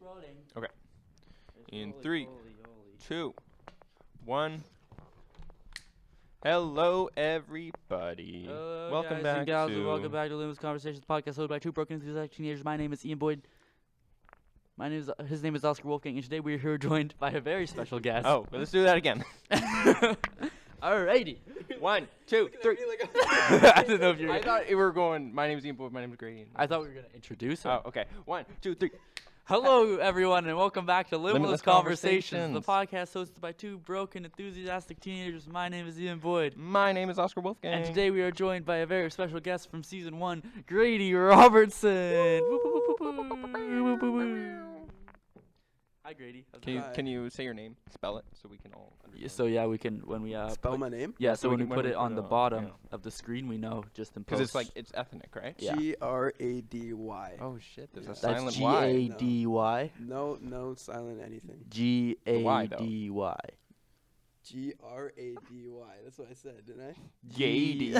rolling. Okay. It's In rolling, 3, holy. 2, 1. Hello, everybody. Welcome guys back and gals, to. and welcome back to Limitless Conversations, podcast hosted by two broken enthusiastic teenagers. My name is Ian Boyd. His name is Oscar Wolfgang, and today we are here joined by a very special guest. Oh, well, let's do that again. Alrighty. 1, 2, 3. I don't know if you're. I thought we were going. My name is Ian Boyd. My name is Grady. I thought we were gonna introduce him. Oh, okay. 1, 2, 3. Hello, everyone, and welcome back to Limitless Conversations, the Conversations. podcast hosted by two broken, enthusiastic teenagers. My name is Ian Boyd, My name is Oscar Wolfgang. and today we are joined by a very special guest from Season 1, Grady Robertson. Hi, Grady. How's it going? Can you say your name? Spell it so we can all understand. So yeah, we can when we Spell my name? yeah. so So we when can- we when put we it put on it the on, bottom yeah. of the screen, we know just in Because post. it's ethnic, right? Yeah. Grady. Oh shit, there's a That's silent That's Y. Gady. No silent anything. Y, though. Gady. Grady. That's what I said, didn't I? Gady.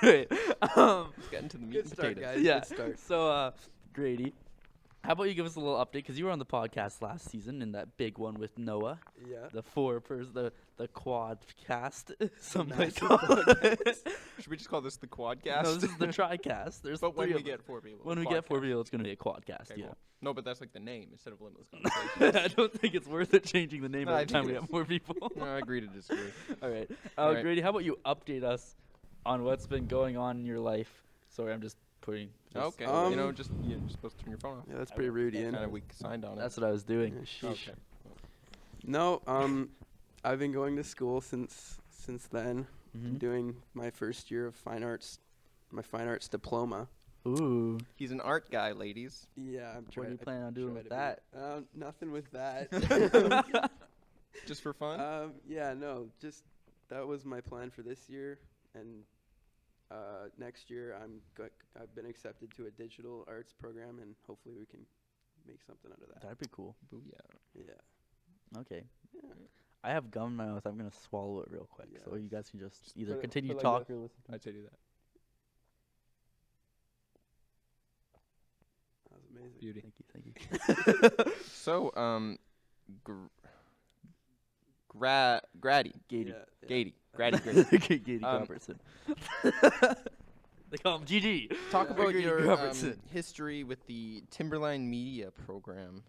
Alright, Let's get into the meat Good and start, potatoes. guys. yeah. Good start. So Grady, how about you give us a little update? Because you were on the podcast last season in that big one with Noah, Yeah. the the quad cast. Some might massive call it. Should we just call this the quadcast? No, this is the tricast. There's But when three we of get us. 4 people. When we get 4 people, it's gonna be a quadcast. Okay, Yeah. cool. No, but that's like the name instead of Limitless Conversations. I don't think it's worth it changing the name No, I every time think we it have more people. No, I agree to disagree. All right. All right. Grady, how about you update us on what's been going on in your life? Sorry, I'm just putting. Okay, Um, you're just supposed to turn your phone off. Yeah, that's pretty rude, Ian. Kind of weak signed on That's it. what I was doing. Yeah, sheesh. Okay. No, I've been going to school since then. Mhm. Doing my first year of fine arts, my fine arts diploma. Ooh. He's an art guy, ladies. Yeah, I'm What trying. are you I planning on doing try with to be- that? Nothing with that. Just for fun? Yeah, no, just that was my plan for this year, and next year I've been accepted to a digital arts program, and hopefully we can make something out of that. That'd be cool. Booyah. Yeah, Okay. yeah. I have gum in my mouth. I'm gonna swallow it real quick, Yeah, so you guys can just either put it- continue put to it like talk or listen. I'd say do that. That was amazing. Beauty. Thank you. So, Grady. Gady. Yeah. Grady. Grady. Grady. Gady Um, Robertson. They call him GG. Talk Yeah. about Grady your Robertson. history with the Timberline Media program.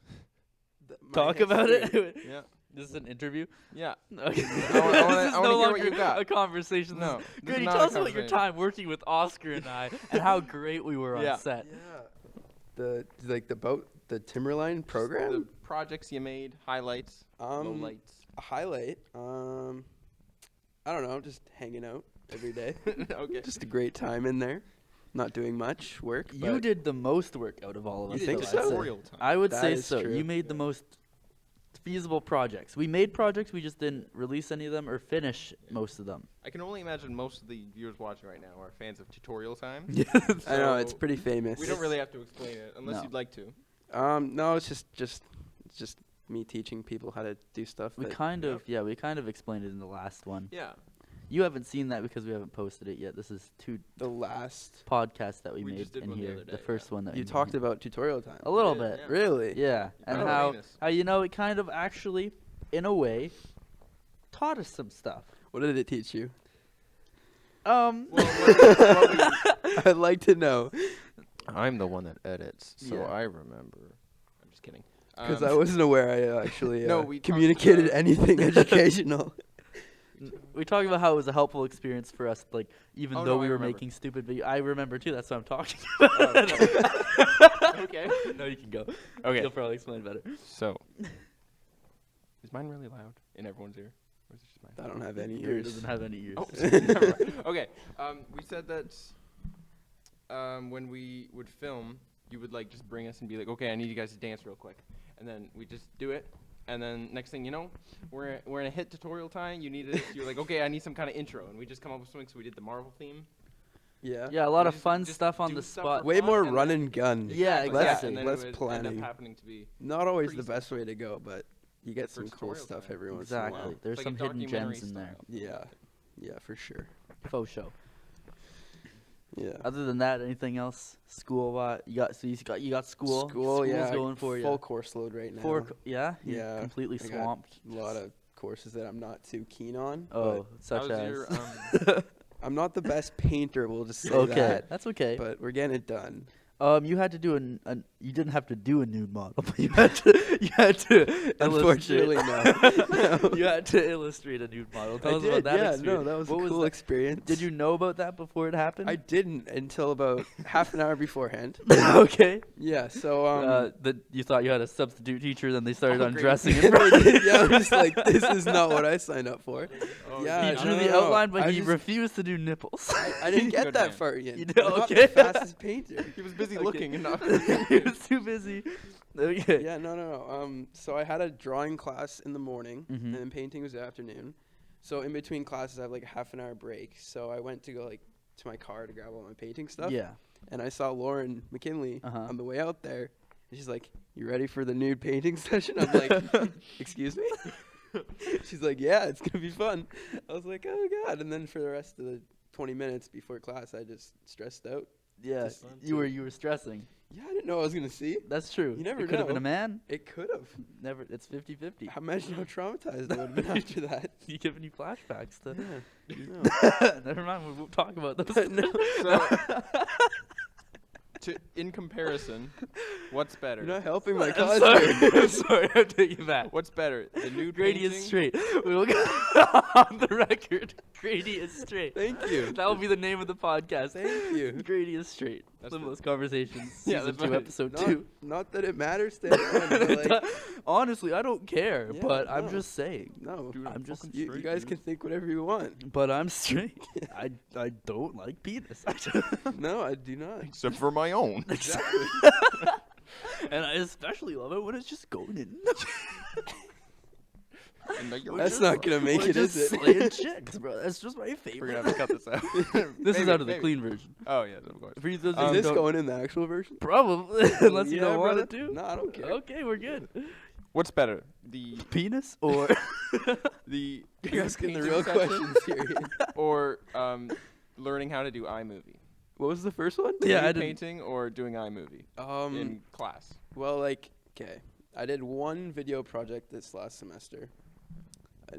My Talk about history- it. Yeah. This is an interview. Yeah. Okay. I wanna This is hear no what longer you got. a conversation. No. This this is, is Grady, not tell a us about your conversation. time working with Oscar and I, and how great we were Yeah. on set. Yeah. The Timberline program. The projects you made, highlights, lowlights. A highlight. I don't know, just hanging out every day. Okay. Just a great time in there. Not doing much work. You but did the most work out of all of You us. think though, so? I'd say. Tutorial time. I would That say is so. true. You made the most feasible projects. We made projects, we just didn't release any of them or finish most of them. I can only imagine most of the viewers watching right now are fans of tutorial time. I know it's So pretty famous. We don't really have to explain it unless No. you'd like to. No, it's just me teaching people how to do stuff. We that- kind of explained it in the last one. Yeah. You haven't seen that because we haven't posted it yet. This is 2 the last podcasts that we We made just did in one the here. other The day, first one that you we talked made. about tutorial time. A little did, bit. yeah. Really? Yeah, and kinda how famous. it kind of actually, in a way, taught us some stuff. What did it teach you? Well, I'd like to know. I'm the one that edits, so Yeah. I remember. I'm just kidding. Because I wasn't aware I actually No, we talked communicated about- anything educational. We talked about how it was a helpful experience for us, like even Oh, though no, we I were remember. making stupid videos. I remember too. That's what I'm talking Oh, about. okay. No, you can go. Okay. You'll probably explain better. So, is mine really loud in everyone's ear? Or is it just mine? I don't have any Yours ears. doesn't have any ears. Oh, never mind. Okay. We said that when we would film, you would like just bring us and be like, "Okay, I need you guys to dance real quick," and then we just do it. And then next thing you know, we're in a hit tutorial time. You needed. You're like, "Okay, I need some kind of intro," and we just come up with something. So we did the Marvel theme. Yeah. Yeah, a lot We of just- fun just stuff on do the stuff spot. for Way fun, more and run then- and gun. Yeah, Exactly, exactly. And then Less it would planning. end up happening to be Not always Pretty the best way to go, but you get For some cool tutorial stuff time. every once in a Exactly. while. There's Like some a hidden documentary gems in there. style. Yeah. Yeah, for sure. Faux show. Yeah. Other than that, anything else? School? You got school. School, School's yeah. going for full you. course load right now. Yeah. You're Yeah, completely I got swamped. A lot of courses that I'm not too keen on. Oh, such How's as. your I'm not the best painter, we'll just say Okay, that. that's okay. But we're getting it done. You had to do you didn't have to do a nude model, but you had to Unfortunately, illustrate. no. You had to illustrate a nude model. Tell I us did, about that yeah, experience. no, that was What a cool that? experience. Did you know about that before it happened? I didn't until about half an hour beforehand. Okay. Yeah, so You thought you had a substitute teacher, then they started Oh, great. undressing yeah, in front of you. I was like, this is not what I signed up for. Oh, Yeah, He no, drew no, the no. outline, but I he just- refused to do nipples. I didn't get Good that man. far yet. You I'm did- not okay. the fastest painter. He was busy Okay. looking and not. He was too busy. Okay. Yeah, no. So I had a drawing class in the morning, Mhm. and then painting was the afternoon. So in between classes, I have like a half an hour break. So I went to go like to my car to grab all my painting stuff. Yeah. And I saw Lauren McKinley Uh-huh. on the way out there. And she's like, "You ready for the nude painting session?" I'm like, "Excuse me?" She's like, "Yeah, it's gonna be fun." I was like, "Oh God!" And then for the rest of the 20 minutes before class, I just stressed out. Yeah. Just You were stressing. Yeah, I didn't know I was gonna see. That's true. You never It could have been know. a man. It could have. Never. It's 50-50. Imagine how traumatized I would have been after that. You giving you flashbacks to. Yeah. No. Never mind. We won't talk about those. No. So, in comparison, what's better? You're not helping my I'm cause sorry. here. I'm sorry. I'm taking it back. What's better, the nude Grady painting? is straight. We will go on the record. Grady is straight. Thank you. That will be the name of the podcast. Thank you. Grady is straight. That's Limitless Conversations, Yeah, season that's 2, right. episode Not, 2. not that it matters to anyone, but like, Honestly, I don't care, Yeah, but I'm no. just saying. no. Dude, I'm just- fucking You straight, guys dude. can think whatever you want. But I'm straight. I don't like penis. No, I do not. Except for my own. Exactly. And I especially love it when it's just going in. And like, you're That's just- not gonna make We're it, just is it? slaying chicks, bro. That's just my We're favorite. gonna have to cut this out. This is Maybe, out of the maybe. clean version. Oh yeah, of course. For you those Is who this don't- going in the actual version? Probably, unless you Yeah, don't want brother. it to. No, I don't care. Okay, we're good. What's better, the Penis or the You're asking the painting real session questions here. or learning how to do iMovie? What was the first one? Yeah, I Nude didn't- painting or doing iMovie in class? Well, like, okay, I did one video project this last semester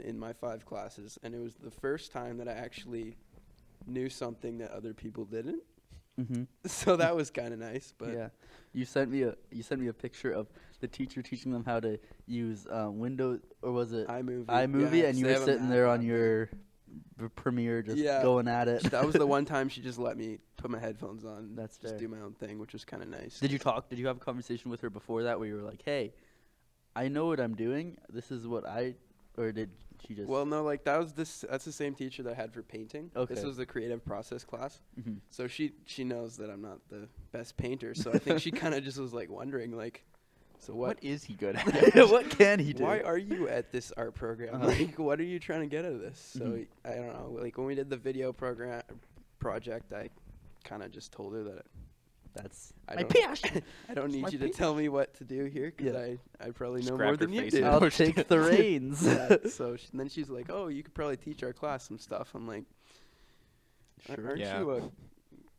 in my 5 classes, and it was the first time that I actually knew something that other people didn't. Mm-hmm. So that was kind of nice, but Yeah, you sent me a picture of the teacher teaching them how to use Windows, or was it iMovie. iMovie, yeah, and you they were have a sitting there Mac on app. your Premiere just Yeah. going at it. That was the one time she just let me put my headphones on, That's just fair. do my own thing, which was kind of nice. Did you talk? Did you have a conversation with her before that where you were like, "Hey, I know what I'm doing. This is what or did she just?" Well, no, like that's the same teacher that I had for painting. Okay. This was the creative process class. Mhm. So she knows that I'm not the best painter. So I think she kind of just was like wondering, like, so what is he good at? what can he do? why are you at this art program? Uh-huh. Like, what are you trying to get out of this? So Mhm. I don't know. Like when we did the video project, I kind of just told her that That's I my don't- passion. I don't need my you to paint. tell me what to do here because Yeah. I probably know Just more grabbed her than you face do. and I'll pushed take it. the reins. Yeah, so then she's like, "Oh, you could probably teach our class some stuff." I'm like, Sure. "Aren't Yeah. you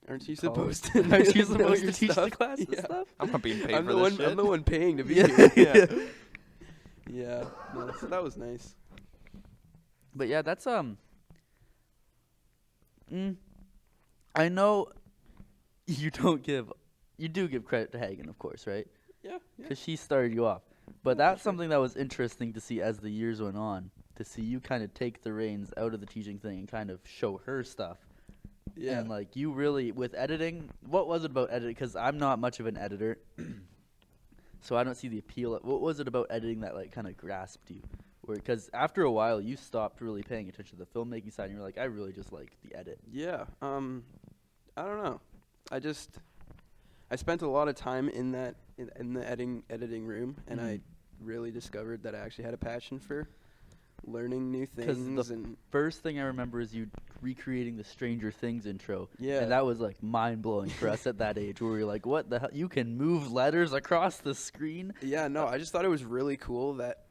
aren't you College. supposed to? Aren't you know supposed your to teach the stuff?" class and Yeah. stuff? I'm not being paid I'm for the this one. shit. I'm the one paying to be Yeah. here. Yeah. Yeah. No, so that was nice. But yeah, that's I know you do give credit to Hagen, of course, right? Yeah. Because she started you off. But that's something that was interesting to see as the years went on, to see you kind of take the reins out of the teaching thing and kind of show her stuff. Yeah. And like you really, with editing, what was it about editing? Because I'm not much of an editor, so I don't see the appeal. What was it about editing that like kind of grasped you? Because after a while, you stopped really paying attention to the filmmaking side, and you're like, I really just like the edit. Yeah. I don't know. I spent a lot of time in that in the editing room, and I really discovered that I actually had a passion for learning new 'Cause things and First thing I remember is you recreating the Stranger Things intro. yeah. And that was like mind blowing for us at that age, where we were like, what the hell? You can move letters across the screen? Yeah, no, I just thought it was really cool that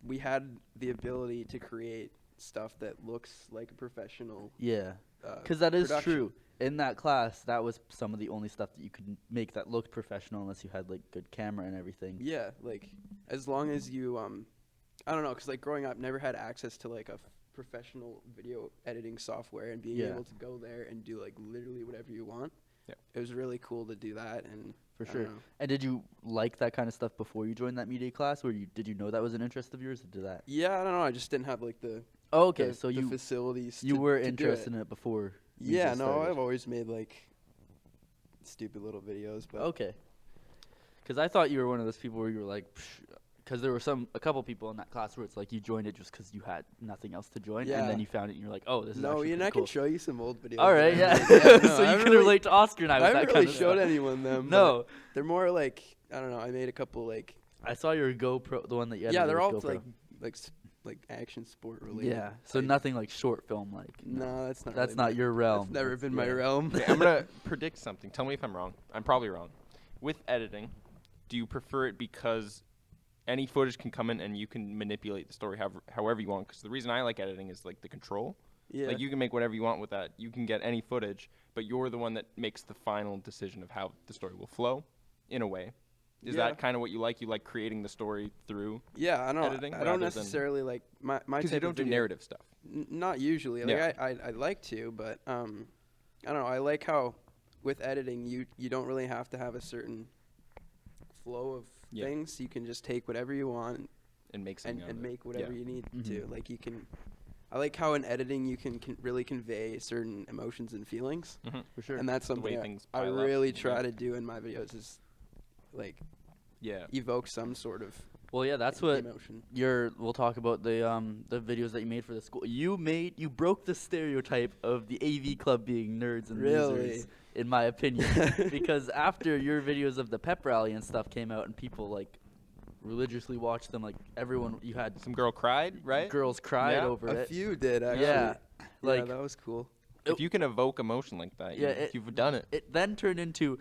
we had the ability to create stuff that looks like a professional. Yeah. Because that is production. true. in that class, that was some of the only stuff that you could make that looked professional unless you had like good camera and everything. Yeah, like as long as you I don't know, 'cause like growing up, never had access to like a professional video editing software, and being Yeah. able to go there and do like literally whatever you want. Yeah. It was really cool to do that, and For I don't sure. know. And did you like that kind of stuff before you joined that media class, or did you know that was an interest of yours, or did that? Yeah, I don't know. I just didn't have like the Oh, okay, the, so the you facilities. you to, were to do interested it. in it before. Yeah, media no, started. I've always made like stupid little videos, but Okay. Because I thought you were one of those people where you were like, because there were a couple people in that class where it's like you joined it just because you had nothing else to join, and Yeah. then you found it and you're like, oh, this is no, actually Ian, I pretty can cool. show you some old videos. All right, that I yeah. made. No, So I you can really- relate to Oscar and I with I that haven't kind really of showed stuff. anyone them. No, but they're more like, I don't know. I made a couple like I saw your GoPro, the one that you had. yeah, they're all GoPro. like action sport related. Yeah, so type. nothing like short film like. No, that's not. That's really not my- your realm. That's never That's- been my yeah. realm. Okay, I'm gonna predict something. Tell me if I'm wrong. I'm probably wrong. With editing, do you prefer it because any footage can come in and you can manipulate the story however you want? Because the reason I like editing is like the control. Yeah. Like you can make whatever you want with that. You can get any footage, but you're the one that makes the final decision of how the story will flow, in a way. Is Yeah. that kind of what you like? You like creating the story through? Yeah, I don't. editing I rather don't than- necessarily like my Because type you of don't do video- narrative stuff. Not usually. Like I like to, but I don't know. I like how with editing you don't really have to have a certain flow of Yeah. things. You can just take whatever you want And make something out and of it. make whatever Yeah. you need Mhm. to. Like you can. I like how in editing you can really convey certain emotions and feelings, For sure. and that's The way something things I pile up, really yeah. try to do in my videos is like Yeah. evoke some sort of Well, yeah, that's what emotion. we'll talk about the videos that you made for the school. You broke the stereotype of the AV club being nerds and Really? losers, in my opinion. Because after your videos of the pep rally and stuff came out and people like religiously watched them, like everyone, you had Some girl cried, right? girls cried Yeah. over A it. few did actually. Yeah, Yeah, like that was cool. If you can evoke emotion like that, Yeah, you've done it. it then turned into,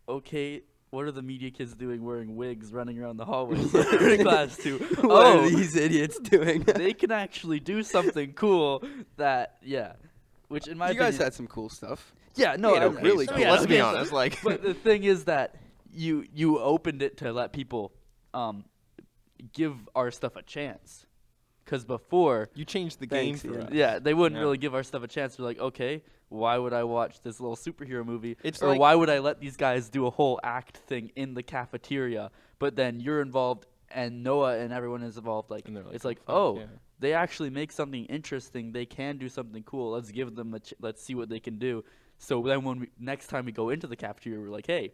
okay, what are the media kids doing wearing wigs running around the hallways in class too? What are Oh, these idiots doing? they can actually do something cool that, which in my You guys opinion, had some cool stuff. yeah, no, We had I- okay really stuff. cool. yeah, Let's be okay honest. stuff. Like, But the thing is that you opened it to let people give our stuff a chance. Because before, you changed the Thanks, game for Ian. us. yeah, they wouldn't Yeah. really give our stuff a chance. They're like, okay, why would I watch this little superhero movie? It's or like- why would I let these guys do a whole act thing in the cafeteria? But then you're involved and Noah and everyone is involved. Like, And they're like, it's like, fuck, oh, yeah. they actually make something interesting. They can do something cool. Let's give them let's see what they can do. So then when next time we go into the cafeteria, we're like, hey,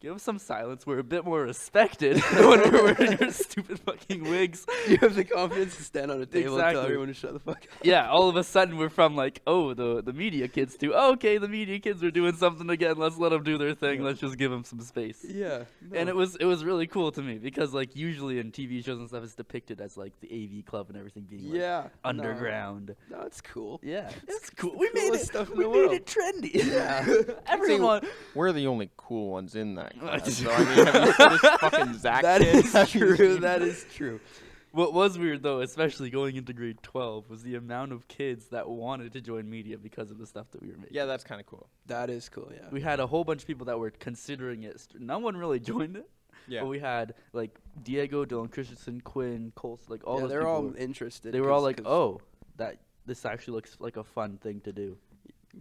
give us some silence. We're a bit more respected when we're wearing our stupid fucking wigs. You have the confidence to stand on a table and tell Exactly. everyone to shut the fuck up. Yeah, all of a sudden we're from like, oh, the media kids too. Oh, okay, the media kids are doing something again. Let's let them do their thing. Yeah. Let's just give them some space. Yeah. And it was really cool to me because like usually in TV shows and stuff it's depicted as like the AV club and everything being like yeah. underground. No, it's cool. Yeah, it's cool. the We made coolest it. stuff in We the made world. it trendy. Yeah. Everyone. want- We're the only cool ones in that class. So I mean, have you seen this fucking Zach That kid? is Have you true. seen That him? is true. What was weird though, especially going into grade 12, was the amount of kids that wanted to join media because of the stuff that we were making. Yeah, that's kind of cool. That is cool. Yeah. We had a whole bunch of people that were considering it. No one really joined it. Yeah. But we had like Diego, Dylan Christensen, Quinn, Cole, like all yeah, those they're people. all were- interested. they were all 'cause- like, 'cause "Oh, that this actually looks like a fun thing to do."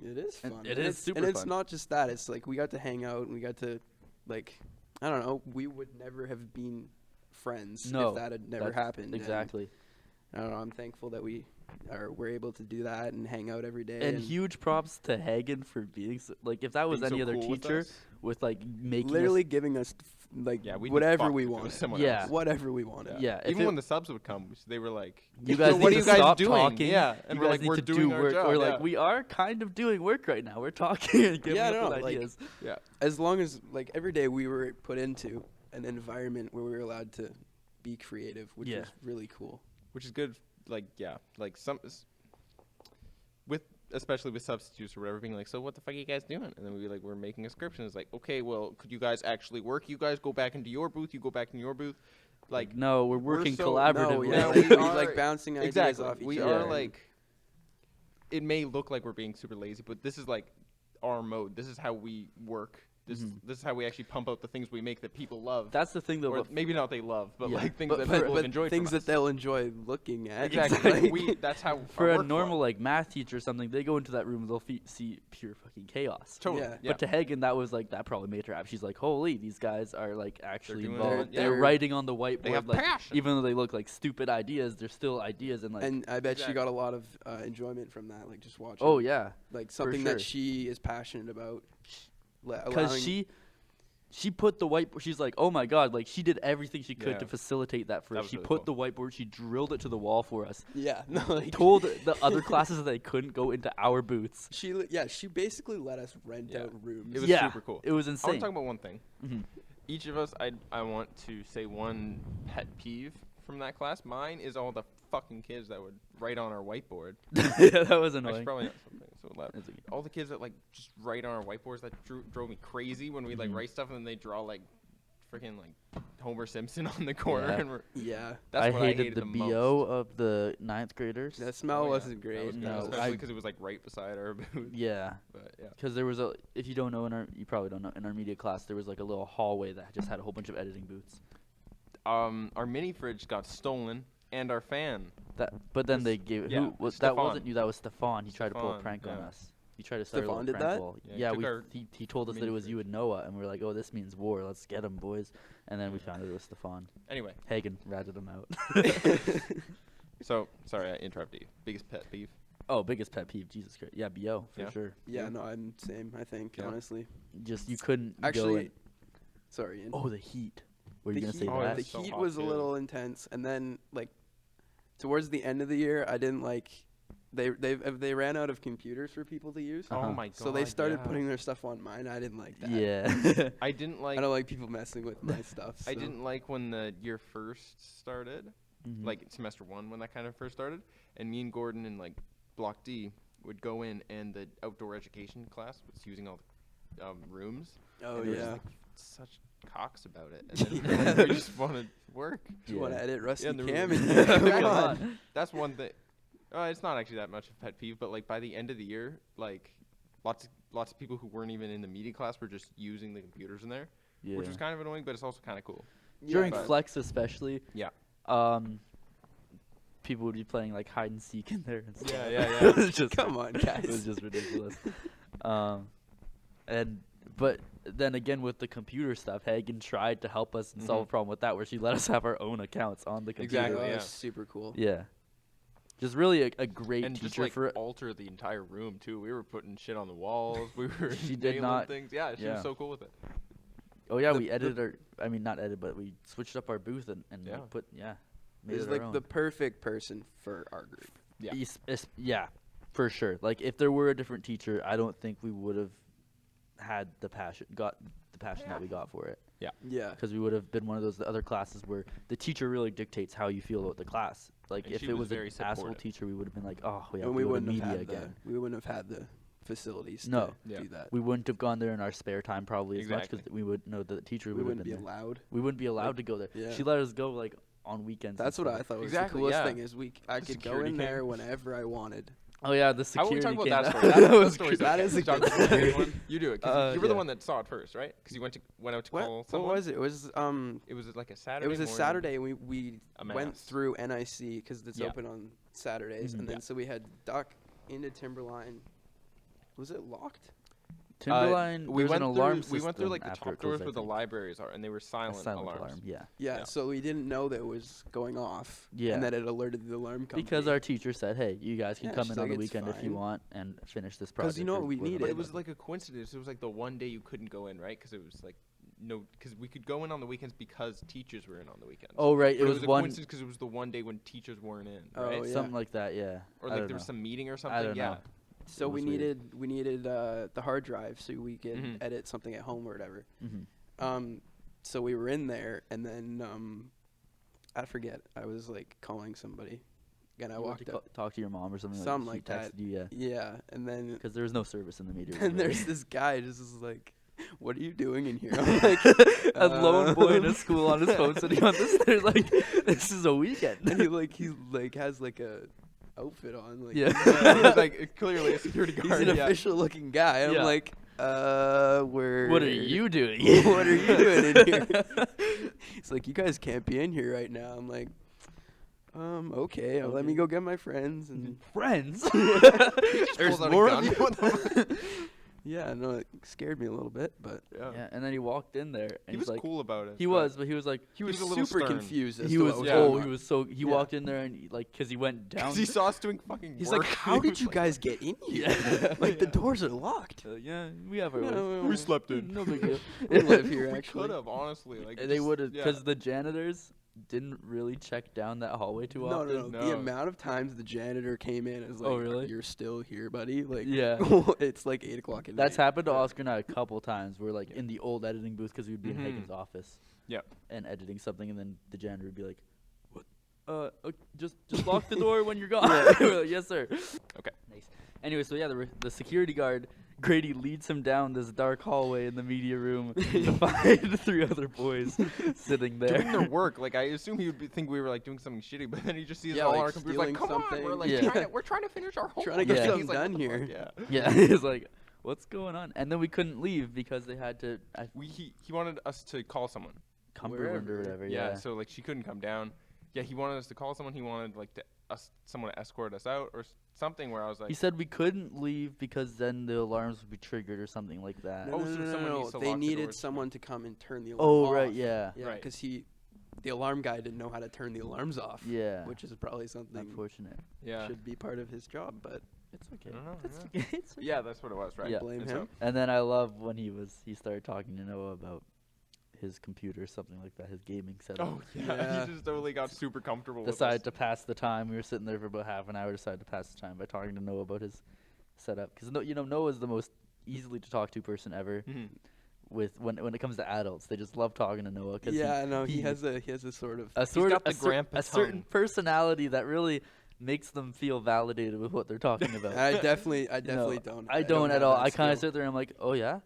It is And fun. it and is it's, super And it's fun. not just that. It's like we got to hang out and we got to, like, I don't know. We would never have been friends No, if that had never That's happened. and exactly. I don't know. I'm thankful that we're able to do that and hang out every day. And huge props to Hagen for being so, like, if that was Being any so other cool with teacher us. with like making literally giving us like Yeah, we'd be whatever fucked we if it was wanted. someone Yeah. else. Whatever we wanted. Yeah, if Even it- when the subs would come, they were like, you guys "What need are you to guys stop doing?" talking. Yeah, and you we're guys like, need "We're to doing do our work. job." We're yeah. like, we are kind of doing work right now. We're talking and giving Yeah, I up know, with like- ideas. yeah. As long as like every day we were put into an environment where we were allowed to be creative, which Yeah. was really cool. Which is good. Like, yeah, like especially with substitutes or whatever, being like, so what the fuck are you guys doing? And then we'd be like, we're making a script, and it's like, okay, well, could you guys actually work? You guys go back into your booth, you go back in your booth. Like, no, we're working so- collaboratively. No, yeah, Yeah, we, we we are- like bouncing ideas exactly. off each We other. are like, it may look like we're being super lazy, but this is like our mode. This is how we work. This is how we actually pump out the things we make that people love. That's the thing, though. Or maybe not they love, but Yeah. like things that people have enjoyed things from that us. they'll enjoy looking at. Exactly. That's how For our a workflow. normal like math teacher or something, they go into that room, they'll see pure fucking chaos. Totally. Yeah. Yeah. But to Hagen, that was like that probably made her happy. She's like, holy, these guys are like actually doing involved. it. They're They're- writing on the whiteboard. They have like, passion. even though they look like stupid ideas, they're still ideas and like. And I bet she Exactly. got a lot of enjoyment from that, like just watching. Oh yeah, Like something sure. that she is passionate about. because allowing- she put the whiteboard. She's like, oh my god, like she did everything she could Yeah. to facilitate that for That us. was She really put cool. the whiteboard. She drilled it to the wall for us. Yeah, no, like Told the other classes that they couldn't go into our booths. she basically let us rent Yeah. out rooms. It was Yeah, super cool. It was I want insane. to talk about one thing. Mhm. Each of us, I want to say one pet peeve from that class. Mine is all the fucking kids that would write on our whiteboard. Yeah, that was I should annoying. probably not something so loud. It's okay. All the kids that like just write on our whiteboards that drove me crazy when we like Mhm. write stuff and then they draw like freaking like Homer Simpson on the corner Yeah. and we're, Yeah, that's I what hated I hated the the BO most. of the 9th graders. that smell Oh, yeah. wasn't That great. was good, No, especially I- because it was like right beside our booth. Yeah, But yeah. because there was if you don't know, you probably don't know, in our media class, there was like a little hallway that just had a whole bunch of editing booths. Our mini fridge got stolen and our fan. But then they gave yeah, who was that? Stefan. Wasn't you? That was Stefan. He tried to pull a Stefan, prank on yeah. us. He tried to start a Stefan little did prank that? call. Yeah, he Yeah, took our he told us that it mini was you and Noah, and we were like, oh, this means war. Let's get him, boys. And then we found out it was Stefan. Anyway, Hagen ratted him out. so sorry I interrupted you. Biggest pet peeve. Oh, biggest pet peeve, Jesus Christ. Yeah, BO for Yeah. sure. Yeah, Yeah. no, I'm same. I think Yeah. honestly. Just you couldn't go Actually, and, sorry. Ian. oh, the heat. Were you the gonna heat, say Oh, that? the it's so heat hot, was a too. little intense, and then like towards the end of the year, I didn't like. They ran out of computers for people to use, Uh-huh. Oh my god. so they started yeah. putting their stuff on mine. I didn't like that. Yeah. I didn't like I don't like people messing with my stuff. I so. didn't like when the year first started, Mhm. like semester 1 when that kind of first started, and me and Gordon in like block D would go in and the outdoor education class was using all the rooms. Oh and they were just, yeah. like, such cocks about it, and then we just wanted work. You want to edit Rusty and the Cam? room- in Yeah, here? come Come on. on. That's one thing. It's not actually that much of a pet peeve, but like by the end of the year, like lots of people who weren't even in the media class were just using the computers in there, Yeah. which was kind of annoying, but it's also kind of cool. During but- Flex especially. Yeah. People would be playing like hide and seek in there and stuff. Yeah, yeah, yeah. It was just Come on, It was guys. just ridiculous. But then again with the computer stuff, Hagen tried to help us and solve a Mhm. problem with that, where she let us have our own accounts on the computer. Exactly, Oh, yeah. that's super cool. Yeah. Just really a great And just teacher like for it. alter the entire room too. We were putting shit on the walls. We were She did nailing not- things. Yeah, she yeah. was so cool with it. Oh yeah, the- we the- edited not edited, but we switched up our booth and Yeah. made He's it like our own. the perfect person for our group. Yeah. Yeah, for sure. Like if there were a different teacher, I don't think we would have got the passion that we got for it. Yeah. Because we would have been one of those other classes where the teacher really dictates how you feel about the class. Like And if she it was was an very asshole supportive. teacher, we would have been like, oh, we have And to we go to wouldn't media have had again. we wouldn't have had the facilities No. to Yeah. do that. We wouldn't have gone there in our spare time probably as much Exactly. because we would know that the teacher We would have wouldn't been be there. allowed. We wouldn't be allowed to go there. Yeah. She let us go like on weekends. and That's what I stuff. thought was Exactly, the coolest yeah. thing is I The could go security in there cam. whenever I wanted. Oh yeah, the How about we security talk about came that down. story? That was story's crazy. That okay. is a Talk good about the story. one. You do it. 'Cause you were the yeah. one that saw it first, right? Because you went out to call What someone. was it? It was It was like a Saturday. it was a morning. Saturday and we A went mass. through NIC because it's Yeah. open on Saturdays Mhm. and then Yeah. so we had duck into Timberline. Was it locked? Timberline. We there's went an alarm through. We went through system like the after top it closed, doors I where the think. libraries are, and they were A silent, silent alarms. alarm. Yeah. Yeah, Yeah. so we didn't know that it was going off. Yeah. And that it alerted the alarm company. Because our teacher said, "Hey, you guys can Yeah, come she's in on like, the "It's weekend if you fine." want and finish this project." 'Cause you know or what we whatever." needed? But it was like a coincidence. It was like the one day you couldn't go in, right? Because it was like because we could go in on the weekends because teachers were in on the weekends. Oh right, But it was a one coincidence because it was the one day when teachers weren't in, Oh, right? yeah. something like that. Yeah. Or I like don't there was know. some meeting or something. I don't yeah. know. So It we was weird. needed the hard drive so we could Mhm. edit something at home or whatever. Mhm. So we were in there and then I forget. I was like calling somebody, and I You went to walked up. talk to your mom or something. Something like like she that. texted you, yeah. Yeah, and then Because there was no service in the media. room, and really. there's this guy just is like, "What are you doing in here?" I'm like, a lone boy in a um, school on his phone sitting on the stairs like, this is a weekend. and he like has like a outfit on. Like, Yeah. He's like clearly a security he's guard. an yeah. official looking guy. I'm Yeah. like, where? What are you doing? What are you doing in here? He's like, you guys can't be in here right now. I'm like, okay, let me Okay. go get my friends. And Friends? Just there's pulls out a more gun. of you. What the yeah, no, it scared me a little bit, but yeah. Yeah, and then he walked in there, and He was like, cool about it. he but was, but he was like, he was a little super stern. confused. As he to was, what was yeah. going oh, on. he was so, he Yeah. walked in there and like, cause he went down. 'Cause he saw us doing fucking He's work. like, how He did was you like, guys get in here? Yeah. Like, the doors are locked. Yeah, we have our No, ways. We slept in. No big deal. We live here, We actually. could have, honestly. Like They just- would have, yeah. because the janitors didn't really check down that hallway too No, often. no, no. The No. amount of times the janitor came in is like, Oh, really? you're still here, buddy. Like, Yeah. it's like 8 o'clock at night. That's happened to Yeah. Oscar and I a couple times. We're like in the old editing booth because we'd be in Mhm. Hagen's office. Yep. And editing something, and then the janitor would be like, "What? Just lock the door when you're gone." We're like, "Yes, sir." Okay. Nice. Anyway, so yeah, the security guard Grady leads him down this dark hallway in the media room to find 3 other boys sitting there. Doing their work. Like I assume he would think we were like doing something shitty, but then he just sees Yeah, all like our computers like, stealing come on, something. we're like Yeah. we're trying to finish our homework. Trying to get Yeah. something He's like, done "What the here." fuck?" Yeah, Yeah. he's like, "What's going on?" And then we couldn't leave because they had to He wanted us to call someone. Cumberland or Wherever. whatever. Yeah. Yeah. So like she couldn't come down. Yeah, he wanted us to call someone. He wanted like someone to escort us out or something. Where I was like, He said we couldn't leave because then the alarms would be triggered or something like that. Oh, so someone needs to They lock the needed doors. someone to come and turn the alarm Oh, off. right, yeah. Yeah, Right. because the alarm guy didn't know how to turn the alarms off. Yeah. Which is probably something Unfortunate. yeah. should be part of his job, but It's okay. I don't know, It's yeah. okay. It's okay. Yeah, that's what it was, right? Yeah. blame And so- him. And then I love when he started talking to Noah about his computer or something like that, his gaming setup. Oh yeah. Yeah. He just totally got super comfortable. Decided to pass the time. We were sitting there for about half an hour. Decided to pass the time by talking to Noah about his setup, because Noah's the most easily to talk to person ever. with us. Mhm. With when it comes to adults, they just love talking to Noah. Cause Yeah, no, he he- has a sort of a sort got of the a, cer- grandpa a certain tongue. personality that really makes them feel validated with what they're talking about. I definitely No, don't. I don't at all. have that I kind of skill. sit there and I'm like, oh yeah,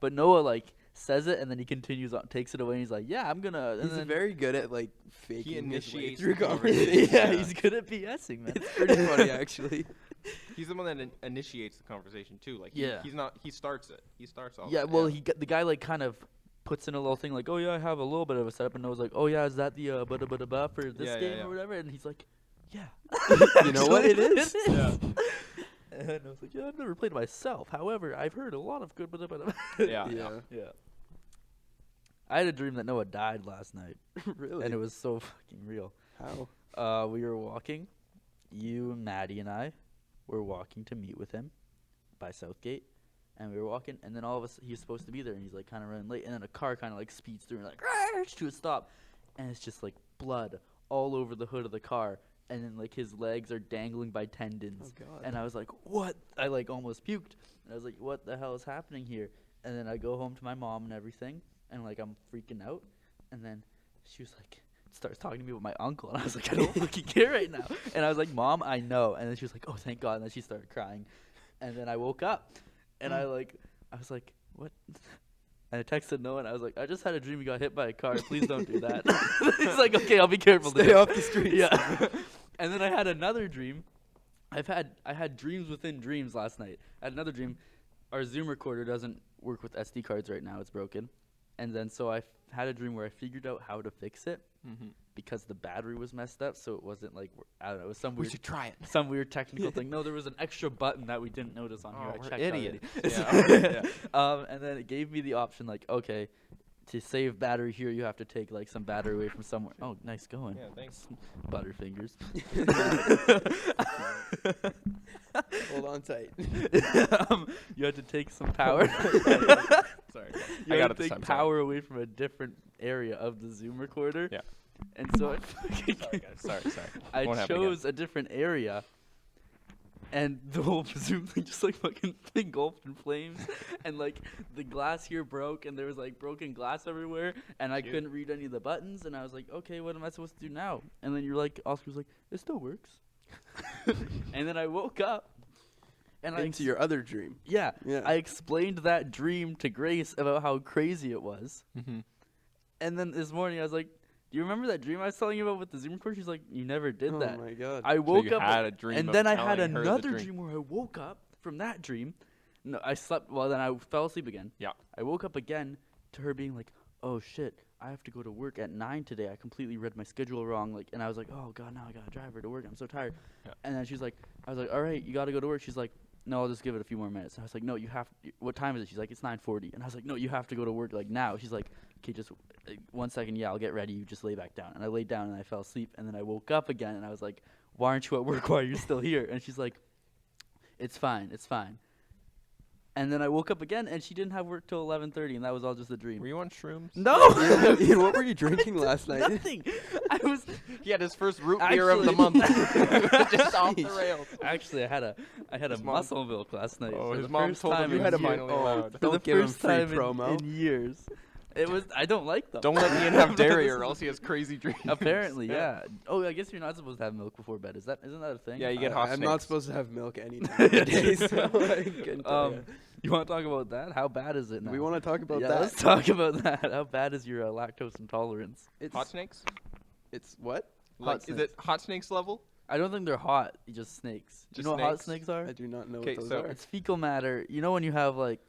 but Noah like says it and then he continues on, takes it away and he's like, yeah, I'm gonna. And He's then, very good at like faking his way initiates through the conversation. conversation. yeah, Yeah. he's good at BSing, man. It's pretty funny actually. He's the one that initiates the conversation too. Like Yeah. he's not. He starts it. He starts all. Yeah, that, well, the guy like kind of puts in a little thing like, oh yeah, I have a little bit of a setup, and Noah's like, oh yeah, is that the ba for this Yeah, yeah, game yeah. or whatever? And he's like, yeah. You know what it is? Yeah. And I was like, yeah, I've never played it myself. However, I've heard a lot of good. Yeah. Yeah. I had a dream that Noah died last night, Really? and it was so fucking real. How? We were walking, you, Maddie, and I were walking to meet with him by Southgate, and we were walking, and then all of us, he was supposed to be there, and he's like kind of running late, and then a car kind of like speeds through, and like to a stop, and it's just like blood all over the hood of the car, and then like his legs are dangling by tendons, Oh God. and I was like, what? I like almost puked, and I was like, what the hell is happening here? And then I go home to my mom and everything, and like I'm freaking out, and then she was like, starts talking to me about my uncle, and I was like, I don't fucking care right now. And I was like, Mom, I know. And then she was like, oh, thank God. And then she started crying, and then I woke up, and I was like, what? And I texted Noah, and I was like, I just had a dream you got hit by a car. Please don't do that. He's like, okay, I'll be careful. Stay then." off the streets. Yeah. And then I had another dream. I had dreams within dreams last night. I had another dream. Our Zoom recorder doesn't work with SD cards right now. It's broken. And then so I had a dream where I figured out how to fix it Mm-hmm. because the battery was messed up. So it wasn't like, I don't know, it was some We weird, should try it. some weird technical thing. No, there was an extra button that we didn't notice on here. Oh, I we're checked idiots. already. Yeah. And then it gave me the option like, okay, to save battery here, you have to take like some battery away from somewhere. Oh, nice going. Yeah. Thanks. Butterfingers. Hold on tight. You had to take some power. Sorry. You I had got to it this take time. power away from a different area of the Zoom recorder. Yeah. And so Sorry, guys. Sorry. I Won't happen again. chose a different area, and the whole Zoom thing just like fucking engulfed in flames, and like the glass here broke, and there was like broken glass everywhere, and I Cute. couldn't read any of the buttons, and I was like, okay, what am I supposed to do now? And then you're like, Oscar was like, it still works. And then I woke up, and Into your other dream. yeah, Yeah. I explained that dream to Grace about how crazy it was. Mm-hmm. And then this morning I was like, do You remember that dream I was telling you about with the Zoom record? She's like, you never did Oh that. my god. I So woke you up had a dream and of then I had telling her the another dream. dream where I woke up from that dream. No, I slept. Well, then I fell asleep again. Yeah. I woke up again to her being like, "Oh shit, I have to go to work at 9 today. I completely read my schedule wrong." Like, and I was like, "Oh god, now I gotta drive her to work. I'm so tired." Yeah. And then she's like, "I was like, all right, you gotta go to work." She's like, "No, I'll just give it a few more minutes." And I was like, "No, you have. What time is it?" She's like, "It's 9:40." And I was like, "No, you have to go to work like now." She's like, "Okay, just 1 second. Yeah, I'll get ready. You just lay back down." And I laid down and I fell asleep. And then I woke up again and I was like, "Why aren't you at work? Why are you still here?" And she's like, "It's fine. It's fine." And then I woke up again, and she didn't have work till 11:30, and that was all just a dream. Were you on shrooms? No, Ian, what were you drinking last night? nothing. I was He had his first root beer of the Actually- month. Just off the rails. actually I had a His mom- muscle milk last night. Oh, for his the mom first told him time you in had a years. finally allowed. For Don't the give him first free time promo. in years. It was. I don't like them. Don't let Ian have dairy or else he has crazy dreams. Apparently, yeah. Oh, I guess you're not supposed to have milk before bed. Isn't that a thing? Yeah, you get hot I'm snakes. not supposed to have milk any time of the day, so I couldn't tell ya. You want to talk about that? How bad is it now? We want to talk about yeah, that. let's talk about that. How bad is your lactose intolerance? It's Hot snakes? It's what? Like, is snakes. it hot snakes level? I don't think they're hot. Just snakes. Just you know what hot snakes? snakes are? I do not know 'Kay, what those so are. It's fecal matter. You know when you have like.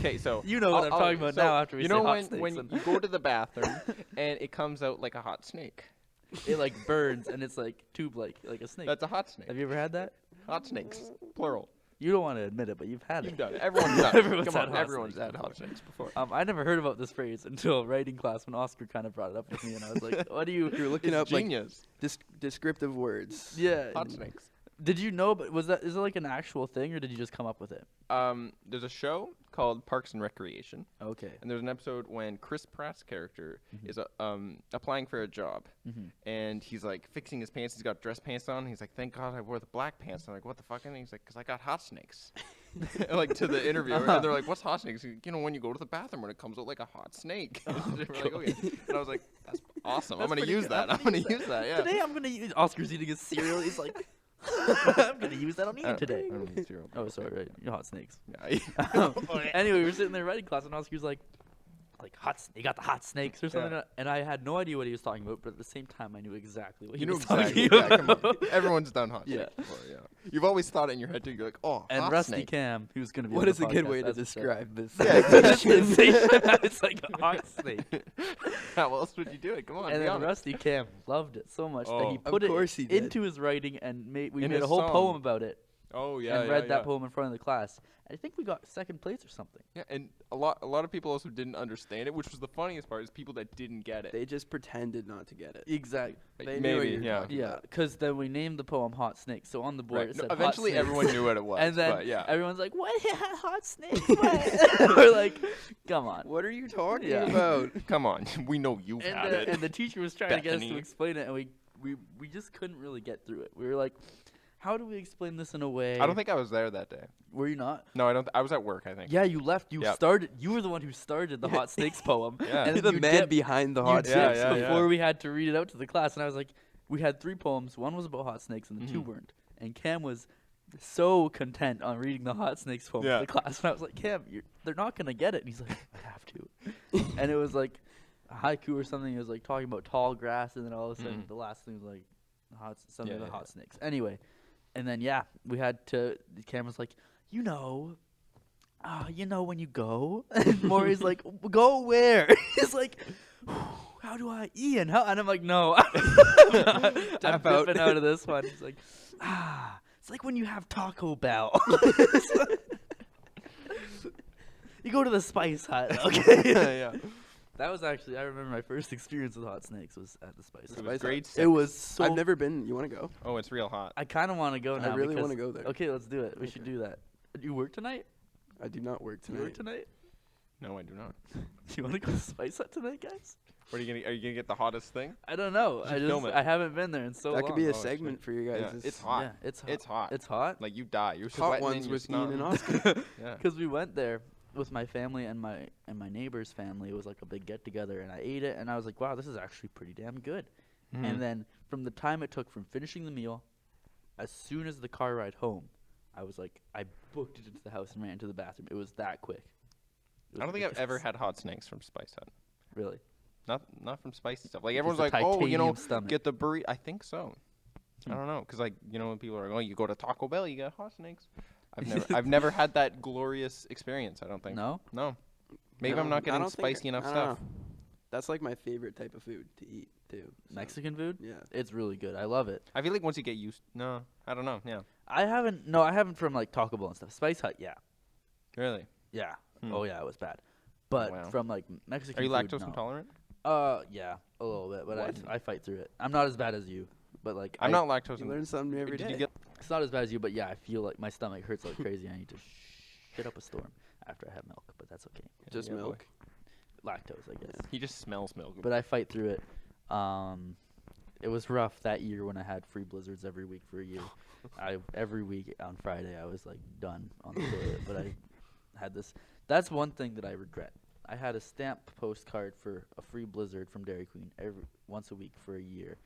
Okay, so You know what I'm talking about now after we you say know hot when snakes when and- you go to the bathroom and it comes out like a hot snake. It like burns and it's like tube like a snake. That's a hot snake. Have you ever had that? Hot snakes, plural. You don't want to admit it, but you've had You've it. done it. Everyone's done it. Everyone's Come had on, hot everyone's snakes had hot before. snakes before. I never heard about this phrase until writing class when Oscar kind of brought it up with me, and I was like, "What do you?" You're looking It's up genius. like descriptive words. Yeah. Hot snakes. Did you know? But is it like an actual thing, or did you just come up with it? There's a show called Parks and Recreation, Okay. and there's an episode when Chris Pratt's character Mhm. is applying for a job, Mm-hmm. and he's like fixing his pants. He's got dress pants on. He's like, "Thank God I wore the black pants." I'm like, "What the fuck?" And he's like, "Cause I got hot snakes." Like to the interviewer, and they're like, "What's hot snakes?" He's like, "You know, when you go to the bathroom and it comes out like a hot snake." We're like, "Okay." And I was like, "That's awesome. That's I'm gonna pretty use good. that. I'm I'm gonna gonna use use that." Yeah. Today I'm gonna use Oscar's eating his cereal. He's like, I'm gonna use that on Ian today. I don't need cereal. Oh, sorry, right. You're hot snakes. Yeah. Anyway, we were sitting there writing class, and Oscar was like you got the hot snakes or something, Yeah. and I had no idea what he was talking about, but at the same time, I knew exactly what he You know was exactly. talking Yeah, come on. about. Everyone's done hot Yeah. snakes before. Yeah. You've always thought it in your head too. You're like, "Oh, And hot Rusty snake." Cam, who's gonna be. What on is the a good podcast, way to that's what's up. describe this? Sensation. It's like a hot snake. How else would you do it? Come on, And be then honest. Rusty Cam loved it so much that he Oh. Of put it course he did. into his writing and we In made a his whole song. poem about it Oh yeah, and yeah, read yeah. that poem in front of the class. I think we got second place or something. Yeah, and a lot of people also didn't understand it, which was the funniest part. Is people that didn't get it. They just pretended not to get it. Exactly. They knew what Maybe, you were yeah. talking Yeah, about. because then we named the poem Hot Snake. So on the board Right. it No, said Hot eventually, Snakes. everyone knew what it was. And then but yeah. everyone's like, "What? Hot snake?" What? We're like, "Come on." What are you talking Yeah. about? Come on, we know you've And had the, it. and the teacher was trying to get us to Bethany. explain it, and we just couldn't really get through it. We were like, "How do we explain this in a way?" I don't think I was there that day. Were you not? No, I don't. I was at work. I think. Yeah, you left. You Yep. started. You were the one who started the Yeah. Hot Snakes poem. Yeah. And You're then the you man dipped- behind the you hot dipped Yeah, snakes. yeah, before we had to read it out to the class, and I was like, we had 3 poems. One was about hot snakes, and the 2 Mhm. weren't. And Cam was so content on reading the hot snakes poem Yeah. to the class, and I was like, Cam, they're not gonna get it. And he's like, I have to. And it was like a haiku or something. It was like talking about tall grass, and then all of a sudden Mhm. the last thing was like something Yeah, about yeah, hot snakes. Anyway, and then we had to. Cam was like, you know when you go, and Maury's like, go where? He's like, how do I, Ian? How? And I'm like, no, I'm Tap out. dipping out of this one. He's like, it's like when you have Taco Bell. You go to the Spice Hut, okay? yeah. That was actually, I remember my first experience with hot snakes was at the Spice It Hut. was Spice grade Hut. 6. It was so. I've never been. You want to go? Oh, it's real hot. I kind of want to go now. I really because- want to go there. Okay, let's do it. We should Okay. do that. You work tonight? I do not work Do you work tonight. tonight? No, I do not. Do you want to go to Spice Hut tonight, guys? What are you gonna get the hottest thing? I don't know. You should film it. I haven't been there in so That long. could be Oh, a shit. segment for you guys. Yeah, it's hot. Yeah, it's hot. It's hot. It's hot. Like you die. You're Hot sweating ones in your with Ian and snot. Oscar. Yeah. Because we went there with my family and my neighbor's family. It was like a big get together, and I ate it, and I was like, wow, this is actually pretty damn good. Mhm. And then from the time it took from finishing the meal, as soon as the car ride home, I was like, I booked it into the house and ran into the bathroom. It was that quick. It I don't was think I've ever ridiculous. had hot snakes from Spice Hut. Really. Not from spicy stuff. Like Just everyone's a like, oh, titanium stomach. get the burrito. I think so. Hmm. I don't know, cause like when people are like, oh, you go to Taco Bell, you get hot snakes. I've never had that glorious experience. I don't think. No. No. Maybe No, I'm not I getting don't think- spicy enough I don't stuff. know. That's like my favorite type of food to eat too. so, Mexican food? Yeah. It's really good. I love it. I feel like once you get used, no, I don't know. Yeah. I haven't from like Taco Bell and stuff. Spice Hut, yeah. Really? Yeah. Hmm. Oh yeah, it was bad. But wow. from like Mexican Are you food, lactose no. intolerant? Yeah, a little bit, but What? I fight through it. I'm not as bad as you, but like I'm not lactose You intolerant. learn something new every Did day. you get? It's not as bad as you, but yeah, I feel like my stomach hurts like crazy. I need to shit up a storm after I have milk, but that's okay. Just Yeah, boy. milk? Lactose, I guess. He just smells milk. But I fight through it. It was rough that year when I had free blizzards every week for a year. Every week on Friday I was like done on the toilet, but I had this. That's one thing that I regret. I had a stamp postcard for a free blizzard from Dairy Queen once a week for a year,